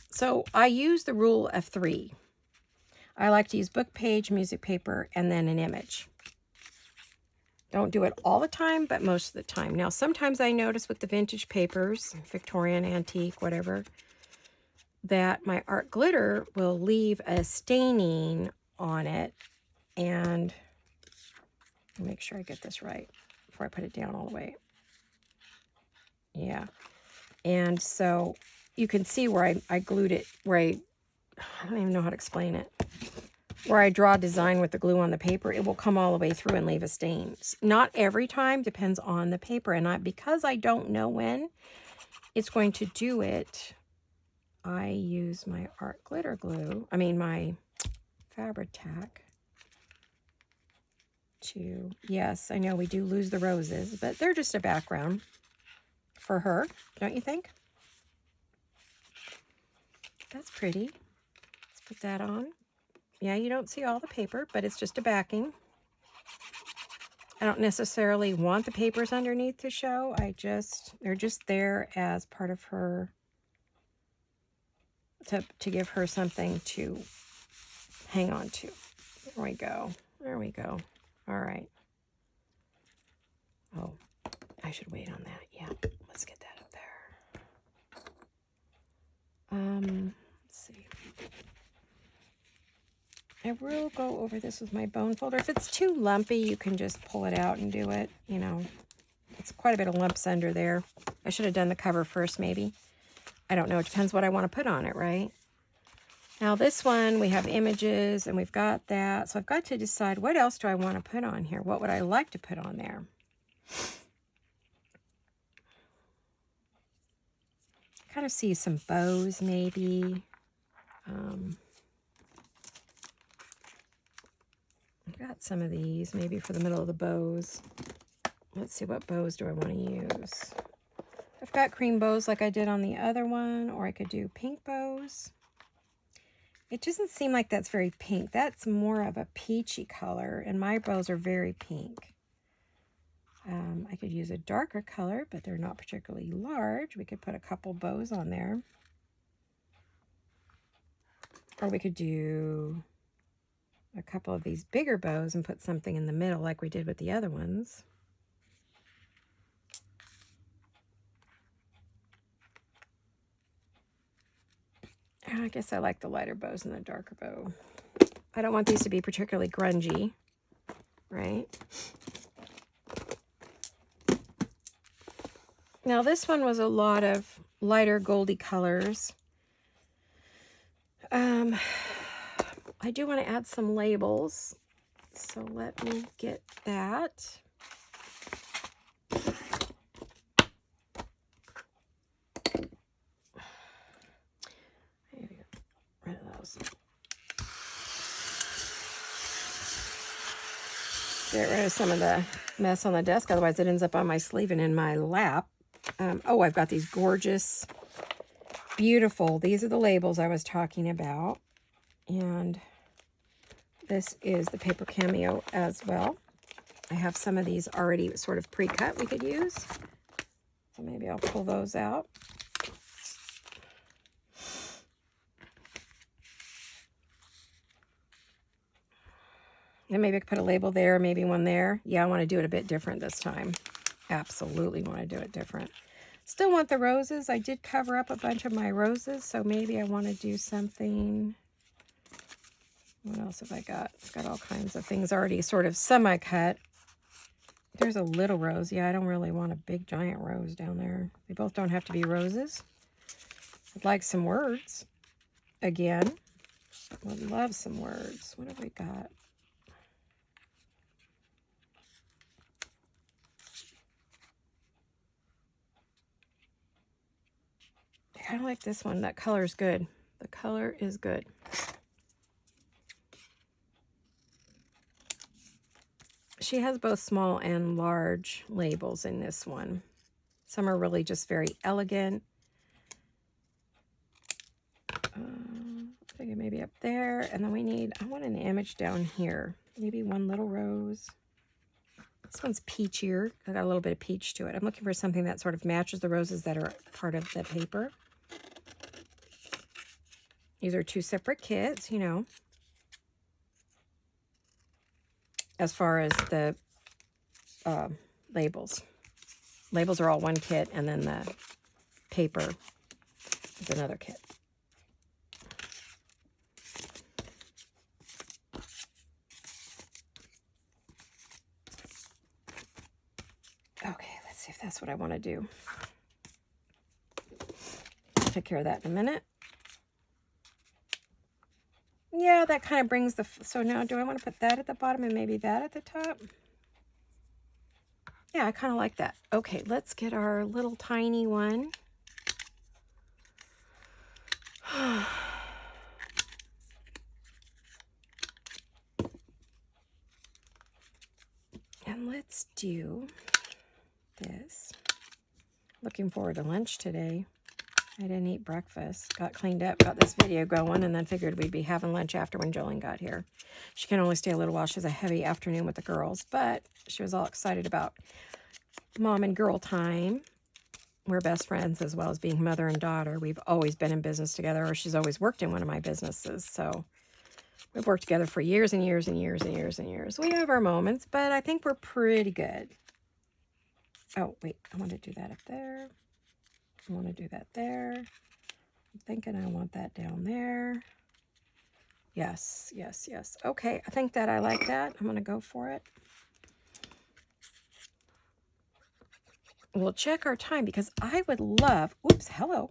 So I use the rule of 3. I like to use book page, music paper, and then an image. Don't do it all the time, but most of the time. Now, sometimes I notice with the vintage papers, Victorian, antique, whatever, that my art glitter will leave a staining on it. And I'll make sure I get this right before I put it down all the way. Yeah. And so you can see where I glued it, where I don't even know how to explain it. Where I draw design with the glue on the paper, it will come all the way through and leave a stain. Not every time, depends on the paper. And because I don't know when it's going to do it, I use my art glitter glue, my Fabri-Tac to, yes, I know we do lose the roses, but they're just a background for her, don't you think? That's pretty. Let's put that on. Yeah, you don't see all the paper, but it's just a backing. I don't necessarily want the papers underneath to show. They're just there as part of her, to give her something to hang on to. There we go. There we go. All right. Oh, I should wait on that. Yeah, let's get that up there. Let's see. I will go over this with my bone folder. If it's too lumpy, you can just pull it out and do it. You know, it's quite a bit of lumps under there. I should have done the cover first, maybe. I don't know. It depends what I want to put on it, right? Now, this one, we have images, and we've got that. So I've got to decide, what else do I want to put on here? What would I like to put on there? Kind of see some bows, maybe. I've got some of these, maybe for the middle of the bows. Let's see, what bows do I want to use? I've got cream bows like I did on the other one, or I could do pink bows. It doesn't seem like that's very pink. That's more of a peachy color, and my bows are very pink. I could use a darker color, but they're not particularly large. We could put a couple bows on there. Or we could do a couple of these bigger bows and put something in the middle like we did with the other ones. I guess I like the lighter bows and the darker bow. I don't want these to be particularly grungy, right? Now this one was a lot of lighter goldy colors. I do want to add some labels, so let me get that. I need to get rid of those. Get rid of some of the mess on the desk, otherwise it ends up on my sleeve and in my lap. Oh, I've got these gorgeous, beautiful, these are the labels I was talking about. And this is the paper Cameo as well. I have some of these already sort of pre-cut we could use. So maybe I'll pull those out. And maybe I could put a label there, maybe one there. Yeah, I want to do it a bit different this time. Absolutely want to do it different. Still want the roses. I did cover up a bunch of my roses, so maybe I want to do something. What else have I got? I've got all kinds of things already sort of semi-cut. There's a little rose. Yeah, I don't really want a big giant rose down there. They both don't have to be roses. I'd like some words. Again, would love some words. What have we got? I kind of like this one. That color is good. The color is good. She has both small and large labels in this one. Some are really just very elegant. I think maybe up there. And then we need, I want an image down here. Maybe one little rose. This one's peachier. I got a little bit of peach to it. I'm looking for something that sort of matches the roses that are part of the paper. These are two separate kits, you know. As far as the labels. Labels are all one kit, and then the paper is another kit. Okay, let's see if that's what I want to do. Take care of that in a minute. Yeah, that kind of brings the, so now do I want to put that at the bottom and maybe that at the top? Yeah, I kind of like that. Okay, let's get our little tiny one. And let's do this. Looking forward to lunch today. I didn't eat breakfast. Got cleaned up, got this video going, and then figured we'd be having lunch after when Jolene got here. She can only stay a little while. She has a heavy afternoon with the girls, but she was all excited about mom and girl time. We're best friends as well as being mother and daughter. We've always been in business together, or she's always worked in one of my businesses. So we've worked together for years and years and years and years and years. We have our moments, but I think we're pretty good. Oh, wait, I want to do that up there. I want to do that there. I'm thinking I want that down there. Yes, yes, yes. Okay, I think that I like that. I'm going to go for it. We'll check our time because I would love, oops, hello.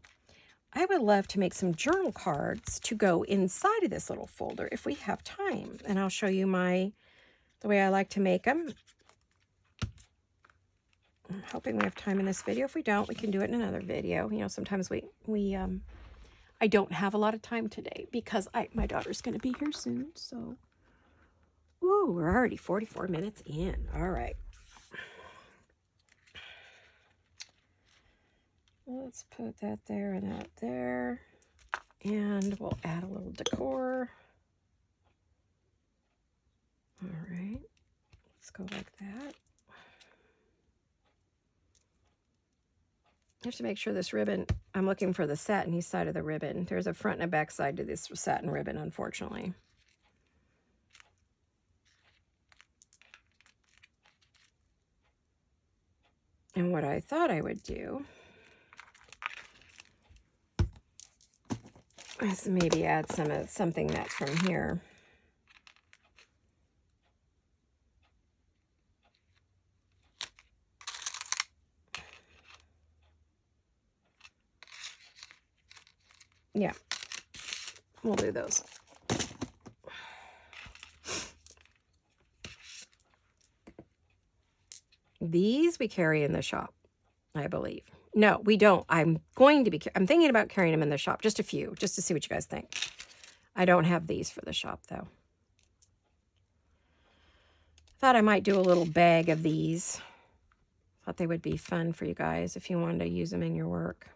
I would love to make some journal cards to go inside of this little folder if we have time. And I'll show you the way I like to make them. I'm hoping we have time in this video. If we don't, we can do it in another video. You know, sometimes I don't have a lot of time today because my daughter's going to be here soon. So, ooh, we're already 44 minutes in. All right. Let's put that there and that there. And we'll add a little decor. All right. Let's go like that. I have to make sure this ribbon, I'm looking for the satiny side of the ribbon. There's a front and a back side to this satin ribbon, unfortunately. And what I thought I would do is maybe add something that's from here. Yeah, we'll do those. These we carry in the shop, I believe. No, we don't. I'm thinking about carrying them in the shop, just a few, just to see what you guys think. I don't have these for the shop, though. Thought I might do a little bag of these. Thought they would be fun for you guys if you wanted to use them in your work.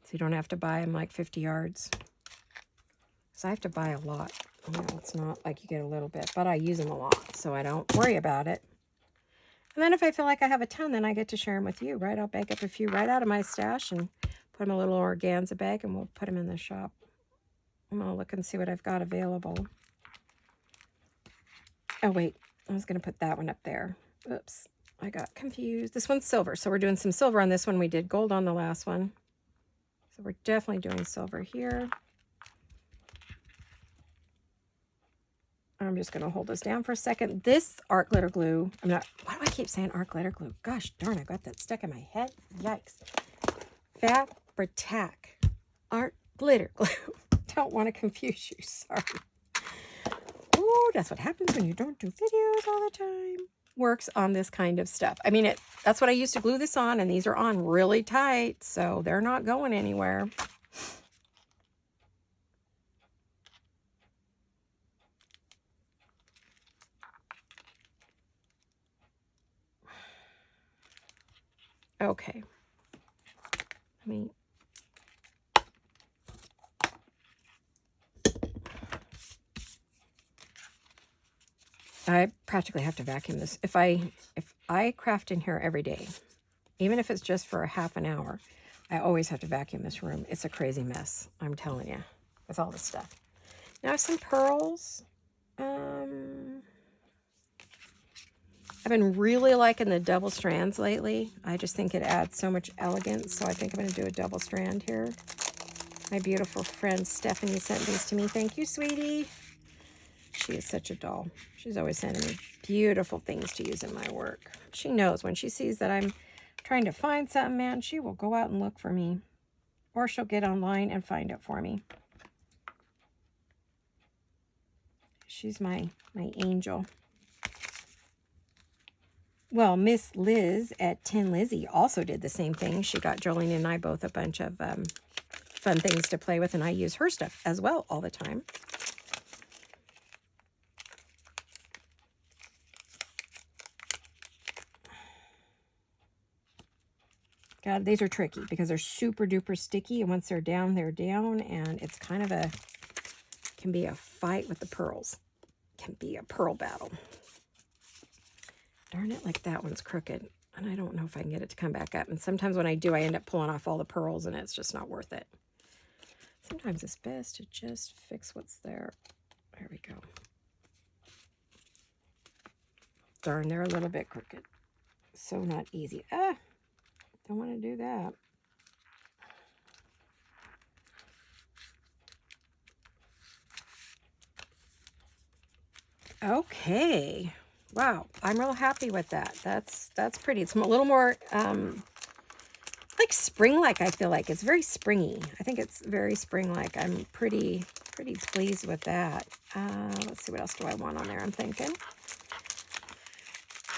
So you don't have to buy them like 50 yards. Because I have to buy a lot. You know, it's not like you get a little bit, but I use them a lot, so I don't worry about it. And then if I feel like I have a ton, then I get to share them with you, right? I'll bag up a few right out of my stash and put them in a little organza bag, and we'll put them in the shop. I'm going to look and see what I've got available. Oh, wait. I was going to put that one up there. Oops. I got confused. This one's silver, so we're doing some silver on this one. We did gold on the last one. So we're definitely doing silver here. I'm just going to hold this down for a second. This art glitter glue, why do I keep saying art glitter glue? Gosh darn, I got that stuck in my head. Yikes. Fabri-Tac art glitter glue. Don't want to confuse you, sorry. Oh, that's what happens when you don't do videos all the time. Works on this kind of stuff. I mean, that's what I used to glue this on, and these are on really tight, so they're not going anywhere. Okay. I practically have to vacuum this. If I craft in here every day, even if it's just for a half an hour, I always have to vacuum this room. It's a crazy mess, I'm telling you, with all this stuff. Now some pearls. I've been really liking the double strands lately. I just think it adds so much elegance, so I think I'm going to do a double strand here. My beautiful friend Stephanie sent these to me. Thank you, sweetie. She is such a doll. She's always sending me beautiful things to use in my work. She knows when she sees that I'm trying to find something, man, she will go out and look for me. Or she'll get online and find it for me. She's my angel. Well, Miss Liz at Tin Lizzie also did the same thing. She got Jolene and I both a bunch of fun things to play with, and I use her stuff as well all the time. God, these are tricky because they're super duper sticky, and once they're down, and it's kind of can be a fight with the pearls. Can be a pearl battle. Darn it, like that one's crooked, and I don't know if I can get it to come back up. And sometimes when I do, I end up pulling off all the pearls, and it's just not worth it. Sometimes it's best to just fix what's there. There we go. Darn, they're a little bit crooked. So not easy. Don't want to do that. Okay. Wow, I'm real happy with that. That's pretty. It's a little more like spring-like, I feel like. It's very springy. I think it's very spring-like. I'm pretty pleased with that. Let's see, what else do I want on there? I'm thinking.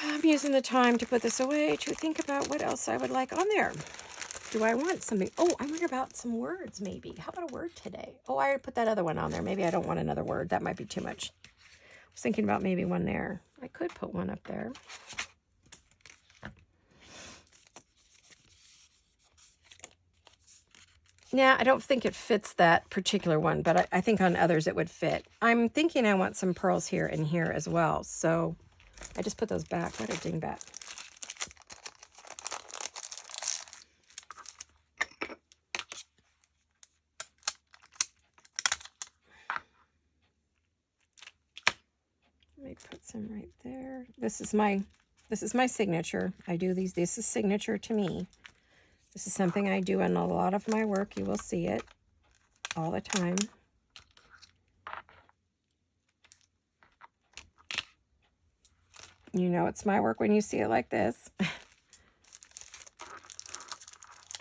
I'm using the time to put this away to think about what else I would like on there. Do I want something? Oh, I wonder about some words, maybe. How about a word today? Oh, I already put that other one on there. Maybe I don't want another word. That might be too much. I was thinking about maybe one there. I could put one up there. Yeah, I don't think it fits that particular one, but I think on others it would fit. I'm thinking I want some pearls here and here as well, so I just put those back. What a dingbat. some right there. This is my signature. I do these. This is signature to me. This is something I do in a lot of my work. You will see it all the time. You know it's my work when you see it like this.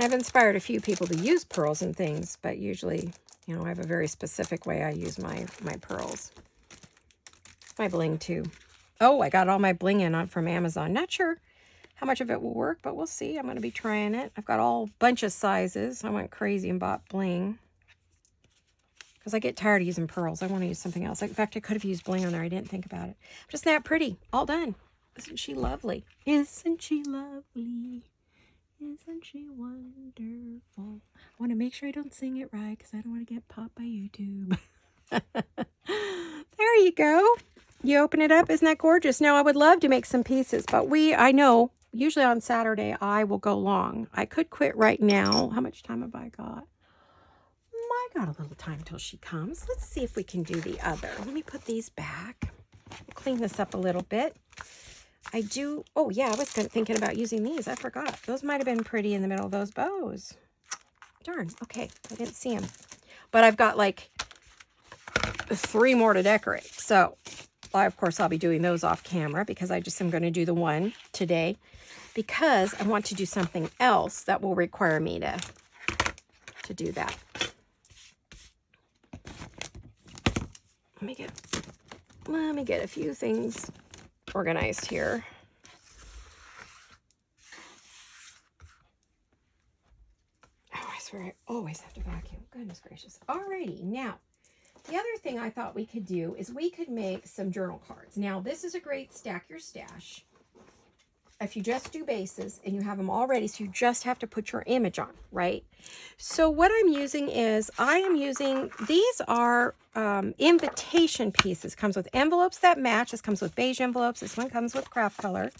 I've inspired a few people to use pearls and things, but usually, you know, I have a very specific way I use my pearls. My bling too. Oh, I got all my bling in from Amazon. Not sure how much of it will work, but we'll see. I'm going to be trying it. I've got all bunch of sizes. I went crazy and bought bling because I get tired of using pearls. I want to use something else. In fact, I could have used bling on there. I didn't think about it. Just that pretty. All done. Isn't she lovely? Isn't she lovely? Isn't she wonderful? I want to make sure I don't sing it right because I don't want to get popped by YouTube. There you go. You open it up. Isn't that gorgeous? Now, I would love to make some pieces, but I know, usually on Saturday, I will go long. I could quit right now. How much time have I got? I got a little time till she comes. Let's see if we can do the other. Let me put these back. Clean this up a little bit. Oh yeah, I was thinking about using these. I forgot. Those might have been pretty in the middle of those bows. Darn, okay, I didn't see them. But I've got like 3 more to decorate. So, of course, I'll be doing those off camera because I just am going to do the one today because I want to do something else that will require me to do that. Let me get a few things organized here. Oh, I swear I always have to vacuum. Goodness gracious. Alrighty, now, the other thing I thought we could do is we could make some journal cards. Now, this is a great stack your stash. If you just do bases and you have them all ready, so you just have to put your image on, right? So what I'm using is, these are invitation pieces. Comes with envelopes that match. This comes with beige envelopes. This one comes with craft color.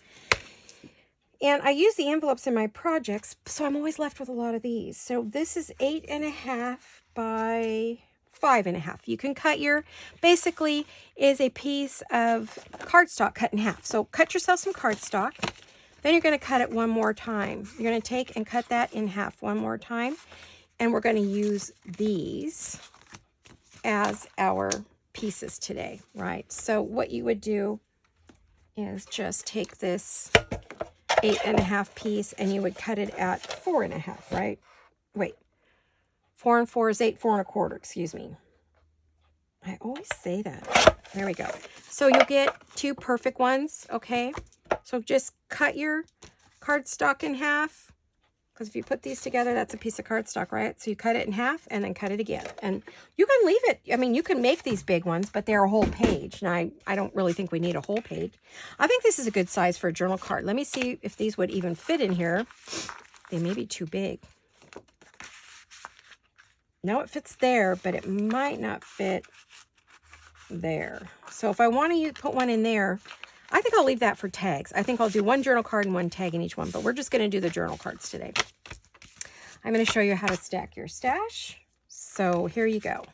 And I use the envelopes in my projects, so I'm always left with a lot of these. So this is 8.5 by 5.5. You can cut basically is a piece of cardstock cut in half. So cut yourself some cardstock. Then you're going to cut it one more time. You're going to take and cut that in half one more time. And we're going to use these as our pieces today, right? So what you would do is just take this 8.5 piece and you would cut it at 4.5, right? Wait, 4 and 4 is 8, 4 1/4, excuse me. I always say that. There we go. So you'll get 2 perfect ones, okay? So just cut your cardstock in half, because if you put these together, that's a piece of cardstock, right? So you cut it in half and then cut it again. And you can leave it. I mean, you can make these big ones, but they're a whole page. Now, I don't really think we need a whole page. I think this is a good size for a journal card. Let me see if these would even fit in here. They may be too big. No, it fits there, but it might not fit there. So if I want to put one in there, I think I'll leave that for tags. I think I'll do one journal card and one tag in each one, but we're just going to do the journal cards today. I'm going to show you how to stack your stash. So here you go.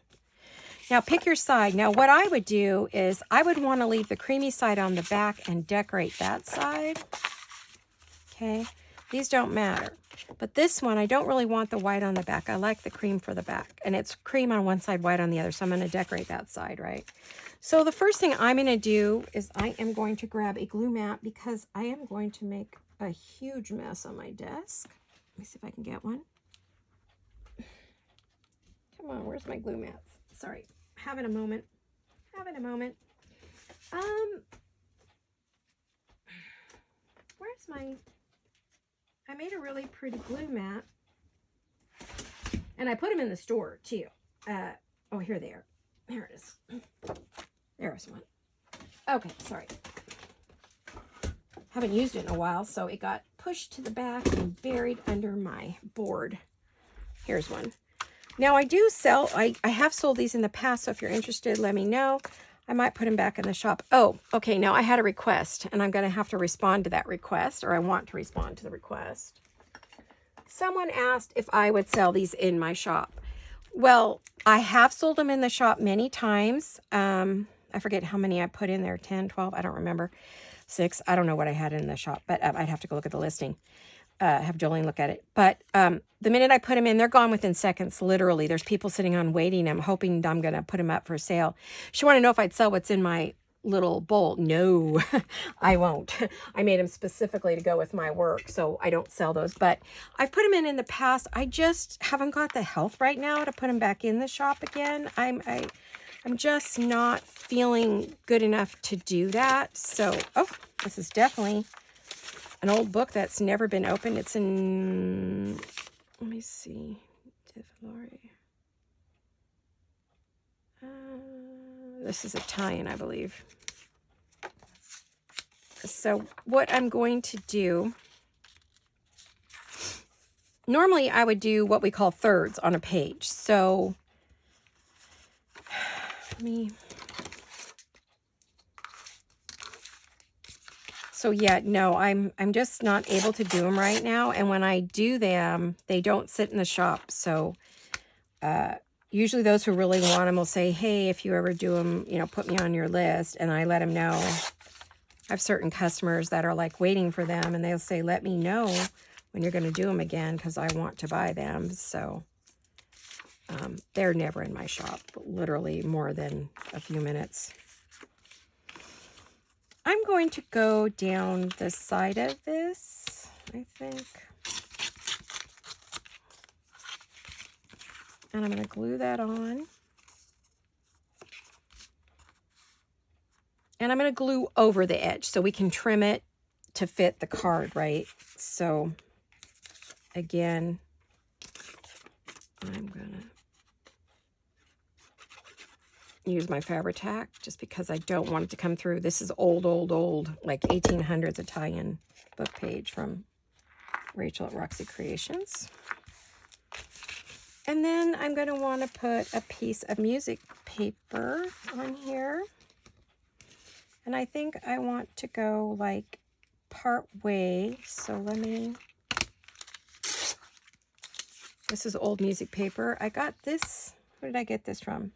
Now pick your side. Now what I would do is I would want to leave the creamy side on the back and decorate that side. Okay, these don't matter. But this one, I don't really want the white on the back. I like the cream for the back. And it's cream on one side, white on the other. So I'm going to decorate that side, right? So the first thing I'm going to do is I am going to grab a glue mat because I am going to make a huge mess on my desk. Let me see if I can get one. Come on, where's my glue mats? Sorry, having a moment. Where's my... I made a really pretty glue mat, and I put them in the store too. Oh, here they are. There it is. There's one. Okay, sorry. Haven't used it in a while, so it got pushed to the back and buried under my board. Here's one. Now I do sell, I have sold these in the past, so if you're interested, let me know. I might put them back in the shop. Oh, okay, now I had a request, and I'm going to have to respond to that request, or I want to respond to the request. Someone asked if I would sell these in my shop. Well, I have sold them in the shop many times. I've I forget how many I put in there, 10, 12, I don't remember. 6, I don't know what I had in the shop, but I'd have to go look at the listing. Have Jolene look at it. But the minute I put them in, they're gone within seconds, literally. There's people sitting on waiting. I'm hoping I'm going to put them up for sale. She wanted to know if I'd sell what's in my little bowl. No, I won't. I made them specifically to go with my work, so I don't sell those. But I've put them in the past. I just haven't got the health right now to put them back in the shop again. I'm just not feeling good enough to do that. So, oh, this is definitely an old book that's never been opened. It's in, let me see, this is Italian, I believe. So what I'm going to do, normally I would do what we call thirds on a page. So yeah, no, I'm just not able to do them right now. And when I do them, they don't sit in the shop. So usually those who really want them will say, hey, if you ever do them, you know, put me on your list. And I let them know. I have certain customers that are like waiting for them, and they'll say, let me know when you're going to do them again because I want to buy them. So they're never in my shop, literally more than a few minutes. I'm going to go down the side of this, I think. And I'm going to glue that on. And I'm going to glue over the edge so we can trim it to fit the card, right? So, again, I'm going to use my Fabri-Tac just because I don't want it to come through. This is old, like 1800s Italian book page from Rachel at Roxy Creations. And then I'm going to want to put a piece of music paper on here. And I think I want to go like part way. So let me, this is old music paper. I got this, where did I get this from?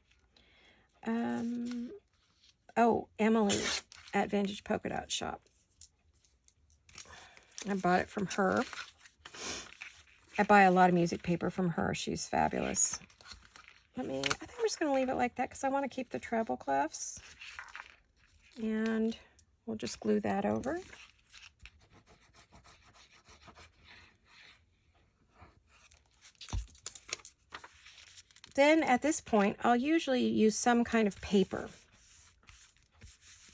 Oh, Emily at Vintage Polka Dot Shop. I bought it from her. I buy a lot of music paper from her. She's fabulous. I think I'm just going to leave it like that because I want to keep the treble clefs. And we'll just glue that over. Then at this point, I'll usually use some kind of paper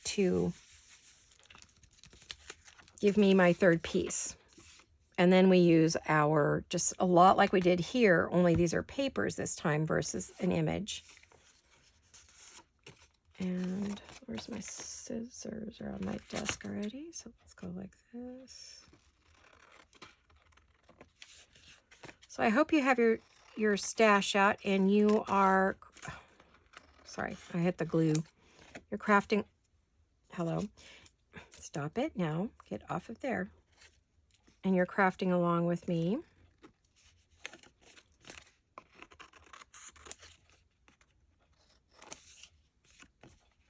to give me my third piece. And then we use our, just a lot like we did here, only these are papers this time versus an image. And where's my scissors? Are on my desk already. So let's go like this. So I hope you have your stash out and you are, sorry, I hit the glue. You're crafting, hello. Stop it now, get off of there. And you're crafting along with me.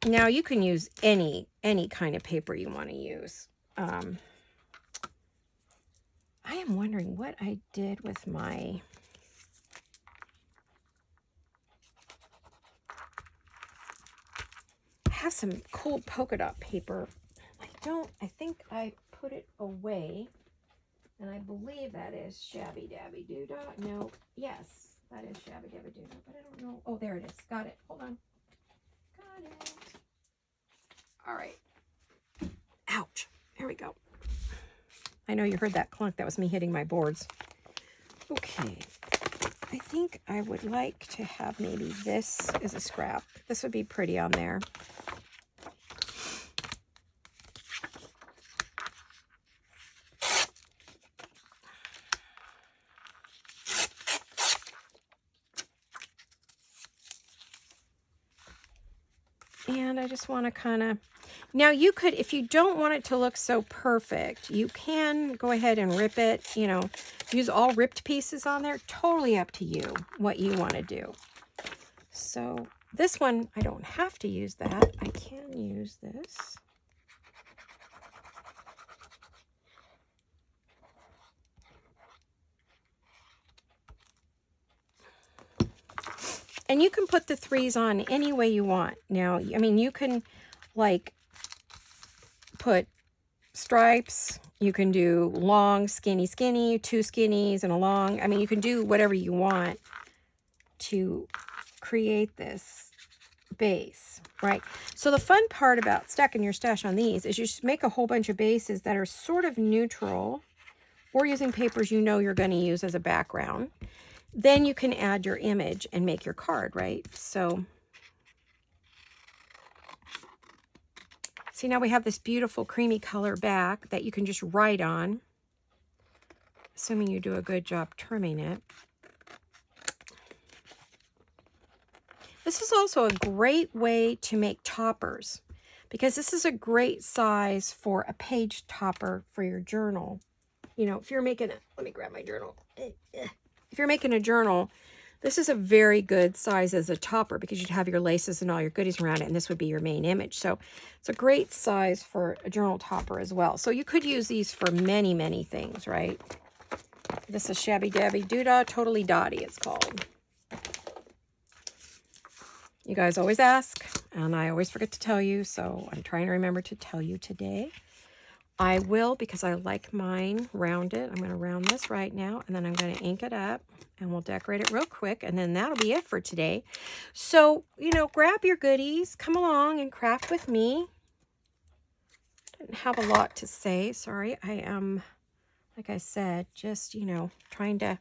Now you can use any kind of paper you want to use. I am wondering what I did with my I have some cool polka dot paper. I think I put it away. And I believe that is Shabby Dabby Doodah. No, yes, that is Shabby Dabby Doodah, but I don't know. Oh, there it is. Got it. Hold on. Got it. All right. Ouch. There we go. I know you heard that clunk. That was me hitting my boards. Okay. I think I would like to have maybe this as a scrap. This would be pretty on there. And I just want to kind of, now you could, if you don't want it to look so perfect, you can go ahead and rip it, you know, use all ripped pieces on there. Totally up to you what you want to do. So This one, I don't have to use that. I can use this. And you can put the 3s on any way you want. Now, I mean, you can like put stripes. You can do long, skinny, 2 skinnies and a long. I mean, you can do whatever you want to create this base, right? So the fun part about stacking your stash on these is you just make a whole bunch of bases that are sort of neutral, or using papers you know you're going to use as a background. Then you can add your image and make your card, right? So see, now we have this beautiful creamy color back that you can just write on, assuming you do a good job trimming it. This is also a great way to make toppers, because this is a great size for a page topper for your journal. You know, if you're making a, let me grab my journal. If you're making a journal, this is a very good size as a topper, because you'd have your laces and all your goodies around it, and this would be your main image. So it's a great size for a journal topper as well. So you could use these for many, many things, right? This is Shabby Dabby Doodah Totally Dotty, it's called. You guys always ask, and I always forget to tell you, so I'm trying to remember to tell you today. I will, because I like mine rounded. I'm going to round this right now, and then I'm going to ink it up, and we'll decorate it real quick, and then that'll be it for today. So, you know, grab your goodies, come along and craft with me. Didn't have a lot to say, sorry. I am, like I said, just, you know, trying to,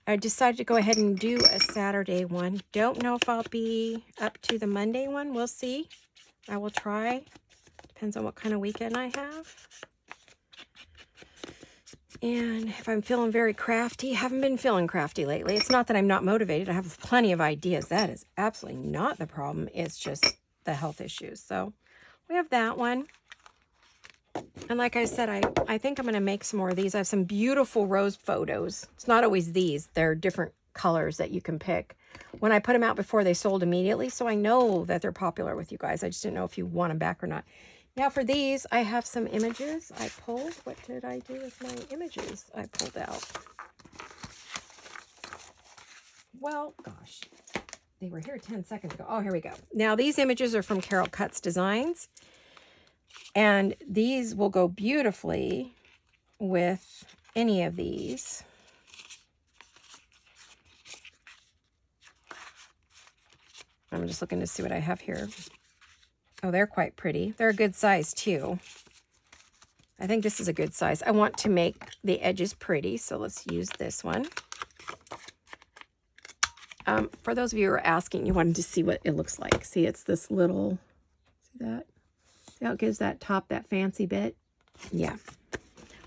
I decided to go ahead and do a Saturday one. Don't know if I'll be up to the Monday one. We'll see. I will try. Depends on what kind of weekend I have. And if I'm feeling very crafty, haven't been feeling crafty lately. It's not that I'm not motivated. I have plenty of ideas. That is absolutely not the problem. It's just the health issues. So we have that one. And like I said, I think I'm going to make some more of these. I have some beautiful rose photos. It's not always these. They're different colors that you can pick. When I put them out before, they sold immediately. So I know that they're popular with you guys. I just didn't know if you want them back or not. Now for these, I have some images I pulled. What did I do with my images I pulled out? Well, gosh, they were here 10 seconds ago. Oh, here we go. Now these images are from Carol Cutts Designs. And these will go beautifully with any of these. I'm just looking to see what I have here. Oh, they're quite pretty. They're a good size too. I think this is a good size. I want to make the edges pretty, so let's use this one. For those of you who are asking, you wanted to see what it looks like. See, it's this little, see that? See how it gives that top that fancy bit? Yeah.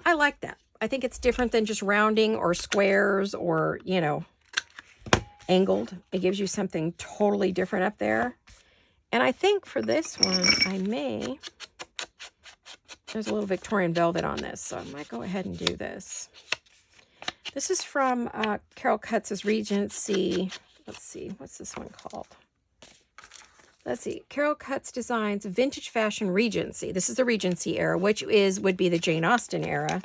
I like that. I think it's different than just rounding or squares or, you know, angled. It gives you something totally different up there. And I think for this one, I may, there's a little Victorian velvet on this, so I might go ahead and do this. This is from Carol Cutts' Regency. Let's see, what's this one called? Let's see, Carol Cutts Designs Vintage Fashion Regency. This is the Regency era, which would be the Jane Austen era,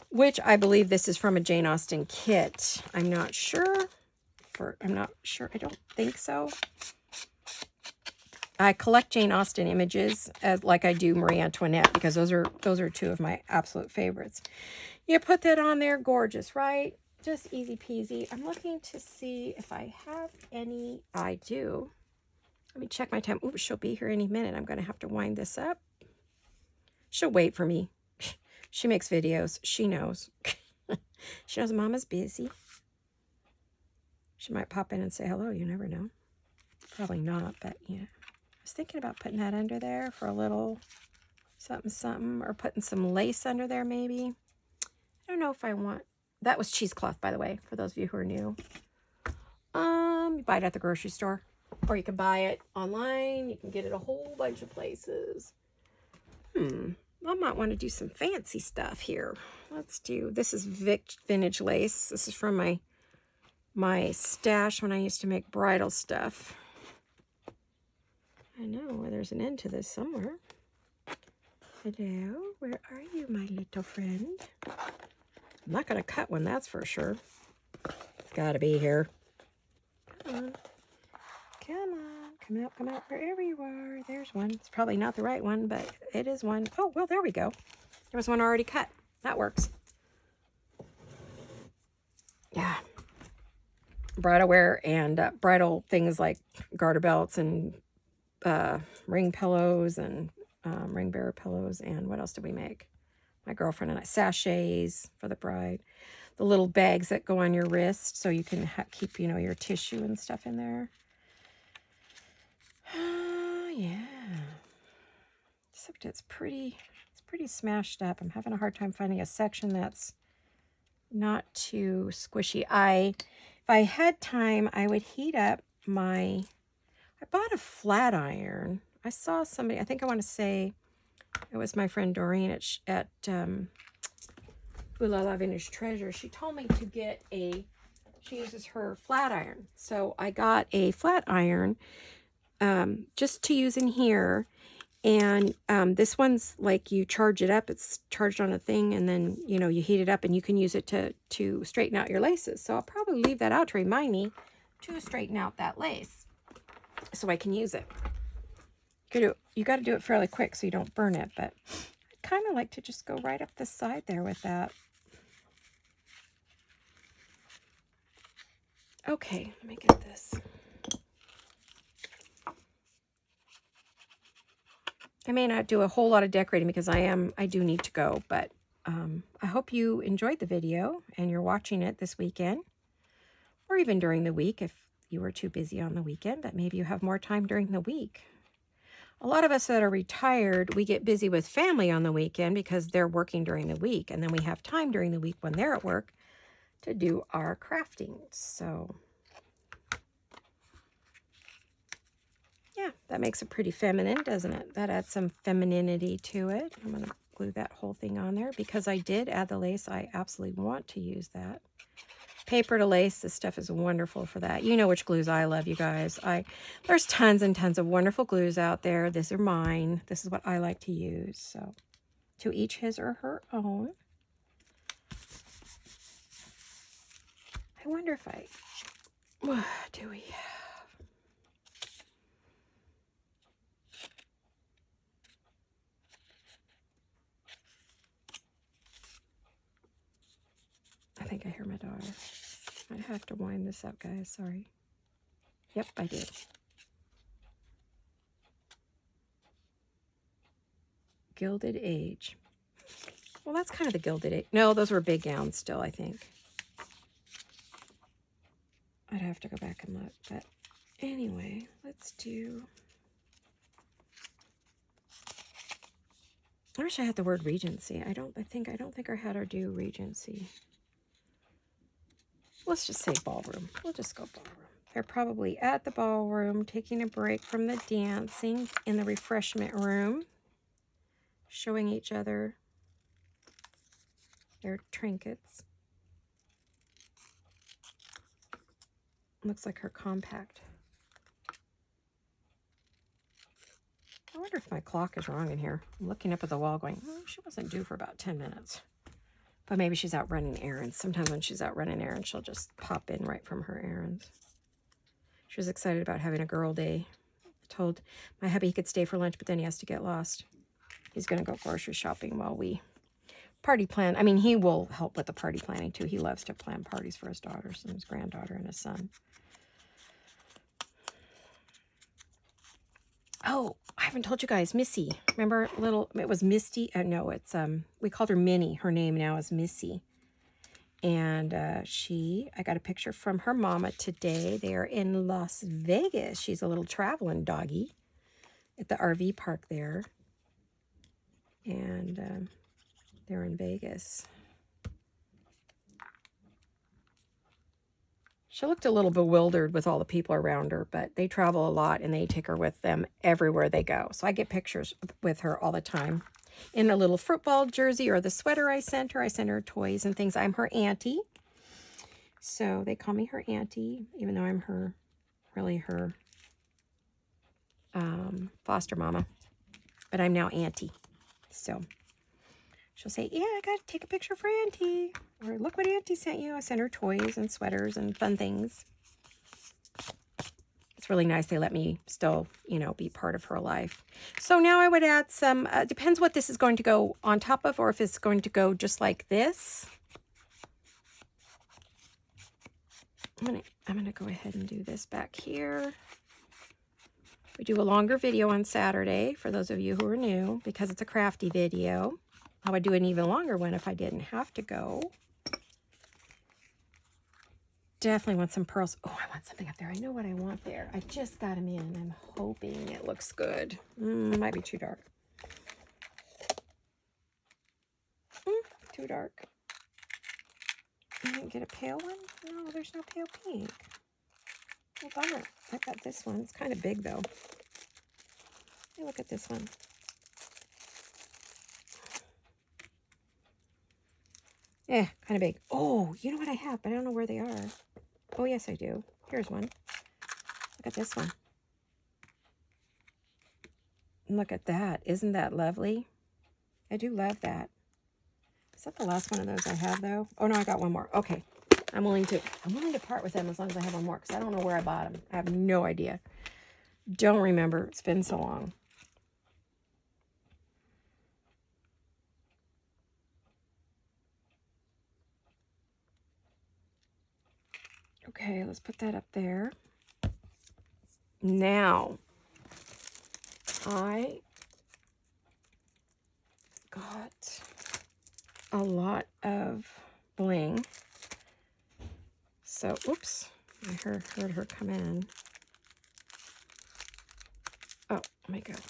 which I believe this is from a Jane Austen kit. I'm not sure. I don't think so. I collect Jane Austen images like I do Marie Antoinette, because those are two of my absolute favorites. You put that on there, gorgeous, right? Just easy peasy. I'm looking to see if I have any. I do. Let me check my time. Ooh, she'll be here any minute. I'm going to have to wind this up. She'll wait for me. She makes videos. She knows. She knows Mama's busy. She might pop in and say hello. You never know. Probably not, but yeah. I was thinking about putting that under there for a little something, or putting some lace under there maybe. I don't know if I want. That was cheesecloth, by the way, for those of you who are new. You buy it at the grocery store, or you can buy it online. You can get it a whole bunch of places. I might want to do some fancy stuff here. Let's do, this is vintage lace. This is from my my stash when I used to make bridal stuff. I know there's an end to this somewhere. Hello, where are you, my little friend? I'm not going to cut one, that's for sure. It's got to be here. Come on. Come on. Come out, wherever you are. There's one. It's probably not the right one, but it is one. Oh, well, there we go. There was one already cut. That works. Yeah. Bridal wear and bridal things like garter belts and ring pillows and ring bearer pillows. And what else did we make? My girlfriend and I. Sachets for the bride. The little bags that go on your wrist so you can keep, you know, your tissue and stuff in there. Yeah. Except it's pretty smashed up. I'm having a hard time finding a section that's not too squishy. If I had time, I would heat up I bought a flat iron. I saw somebody, I think I want to say it was my friend Doreen at Ooh La La Vintage Treasure. She told me to get she uses her flat iron. So I got a flat iron just to use in here. And this one's like you charge it up. It's charged on a thing, and then, you know, you heat it up, and you can use it to straighten out your laces. So I'll probably leave that out to remind me to straighten out that lace so I can use it. You got to do it fairly quick so you don't burn it, but I'd kind of like to just go right up the side there with that. Okay, let me get this. I may not do a whole lot of decorating because I do need to go, but I hope you enjoyed the video and you're watching it this weekend, or even during the week if you were too busy on the weekend, but maybe you have more time during the week. A lot of us that are retired, we get busy with family on the weekend because they're working during the week, and then we have time during the week when they're at work to do our crafting. So yeah, that makes it pretty feminine, doesn't it? That adds some femininity to it. I'm going to glue that whole thing on there because I did add the lace. I absolutely want to use that. Paper to lace, this stuff is wonderful for that. You know which glues I love, you guys. There's tons and tons of wonderful glues out there. These are mine. This is what I like to use. So to each his or her own. I wonder if what do we have? I think I hear my daughter. I have to wind this up, guys. Sorry. Yep, I did. Gilded Age. Well, that's kind of the Gilded Age. No, those were big gowns still, I think. I'd have to go back and look. But anyway, let's do... I wish I had the word Regency. I don't think I had her do Regency. Let's just say ballroom. We'll just go ballroom. They're probably at the ballroom, taking a break from the dancing in the refreshment room, showing each other their trinkets. Looks like her compact. I wonder if my clock is wrong in here. I'm looking up at the wall going, oh, she wasn't due for about 10 minutes. But maybe she's out running errands. Sometimes when she's out running errands, she'll just pop in right from her errands. She was excited about having a girl day. I told my hubby he could stay for lunch, but then he has to get lost. He's going to go grocery shopping while we party plan. I mean, he will help with the party planning, too. He loves to plan parties for his daughters and his granddaughter and his son. Oh, I haven't told you guys, Missy. Remember it was Misty? No, it's, we called her Minnie. Her name now is Missy. And I got a picture from her mama today. They are in Las Vegas. She's a little traveling doggy at the RV park there. And they're in Vegas. She looked a little bewildered with all the people around her, but they travel a lot and they take her with them everywhere they go. So I get pictures with her all the time. In a little football jersey or the sweater I sent her toys and things. I'm her auntie. So they call me her auntie, even though I'm really her foster mama. But I'm now auntie. So she'll say, yeah, I got to take a picture for auntie. Or look what auntie sent you. I sent her toys and sweaters and fun things. It's really nice they let me still, you know, be part of her life. So now I would add some, depends what this is going to go on top of, or if it's going to go just like this. I'm gonna go ahead and do this back here. We do a longer video on Saturday for those of you who are new because it's a crafty video. I would do an even longer one if I didn't have to go. Definitely want some pearls. Oh, I want something up there. I know what I want there. I just got them in. I'm hoping it looks good. Might be too dark. Too dark. I didn't get a pale one? No, there's no pale pink. Oh, bummer. I got this one. It's kind of big, though. Hey, look at this one. Yeah, kind of big. Oh, you know what I have, but I don't know where they are. Oh, yes, I do. Here's one. Look at this one. Look at that. Isn't that lovely? I do love that. Is that the last one of those I have, though? Oh, no, I got one more. Okay. I'm willing to part with them as long as I have one more, because I don't know where I bought them. I have no idea. Don't remember. It's been so long. Okay, let's put that up there. Now, I got a lot of bling. So, oops, I heard her come in. Oh my God.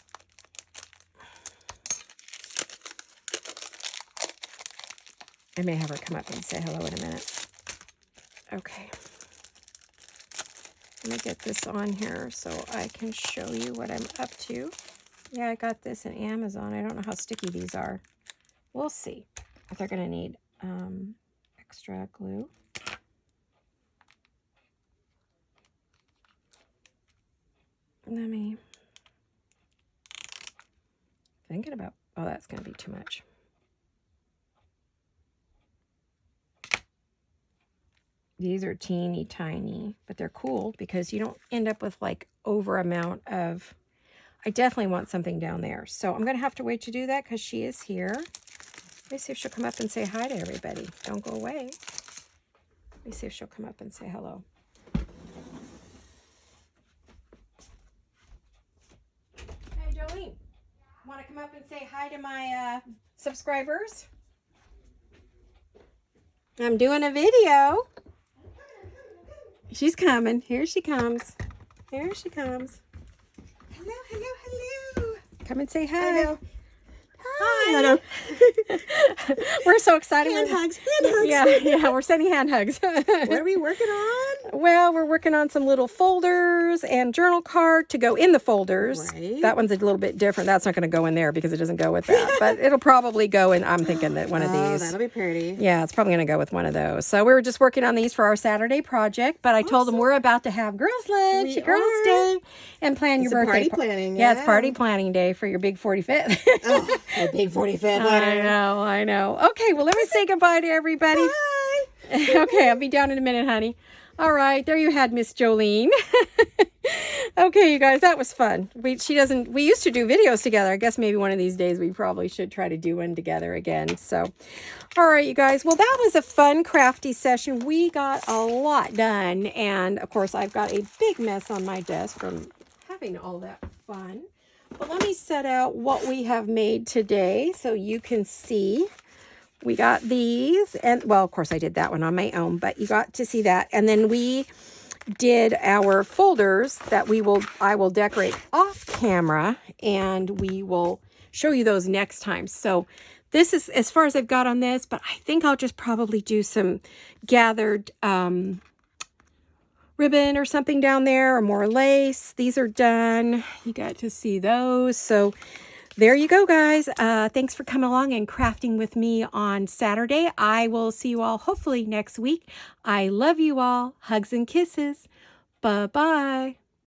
I may have her come up and say hello in a minute. Okay. Let me get this on here so I can show you what I'm up to. Yeah, I got this in Amazon. I don't know how sticky these are. We'll see if they're going to need extra glue. Let me thinking about, oh, that's going to be too much. These are teeny tiny, but they're cool because you don't end up with like over amount of, I definitely want something down there. So I'm going to have to wait to do that because she is here. Let me see if she'll come up and say hi to everybody. Don't go away. Let me see if she'll come up and say hello. Hey, Jolene, want to come up and say hi to my subscribers? I'm doing a video. She's coming. Here she comes. Here she comes. Hello, hello, hello. Come and say hi. Hello. Hi. Hello. We're so excited. Hand hugs, hand hugs. Yeah, we're sending hand hugs. What are we working on? Well, we're working on some little folders and journal card to go in the folders. Right. That one's a little bit different. That's not going to go in there because it doesn't go with that. But it'll probably go in, I'm thinking that one of these. That'll be pretty. Yeah, it's probably going to go with one of those. So we were just working on these for our Saturday project. But I told them we're about to have girls' lunch, girls' day, and plan your birthday. Party planning. Yeah, it's party planning day for your big 45th. Oh, a big 45th. I know. Okay, well, let me say goodbye to everybody. Bye. Okay, I'll be down in a minute, honey. All right, there you had Miss Jolene. Okay, you guys, that was fun. We used to do videos together. I guess maybe one of these days we probably should try to do one together again. So, all right, you guys. Well, that was a fun, crafty session. We got a lot done. And, of course, I've got a big mess on my desk from having all that fun. But let me set out what we have made today so you can see. We got these, and well, of course I did that one on my own, but you got to see that. And then we did our folders that I will decorate off camera, and we will show you those next time. So this is as far as I've got on this, but I think I'll just probably do some gathered ribbon or something down there, or more lace. These are done. You got to see those. So there you go, guys. Thanks for coming along and crafting with me on Saturday. I will see you all hopefully next week. I love you all. Hugs and kisses. Bye-bye.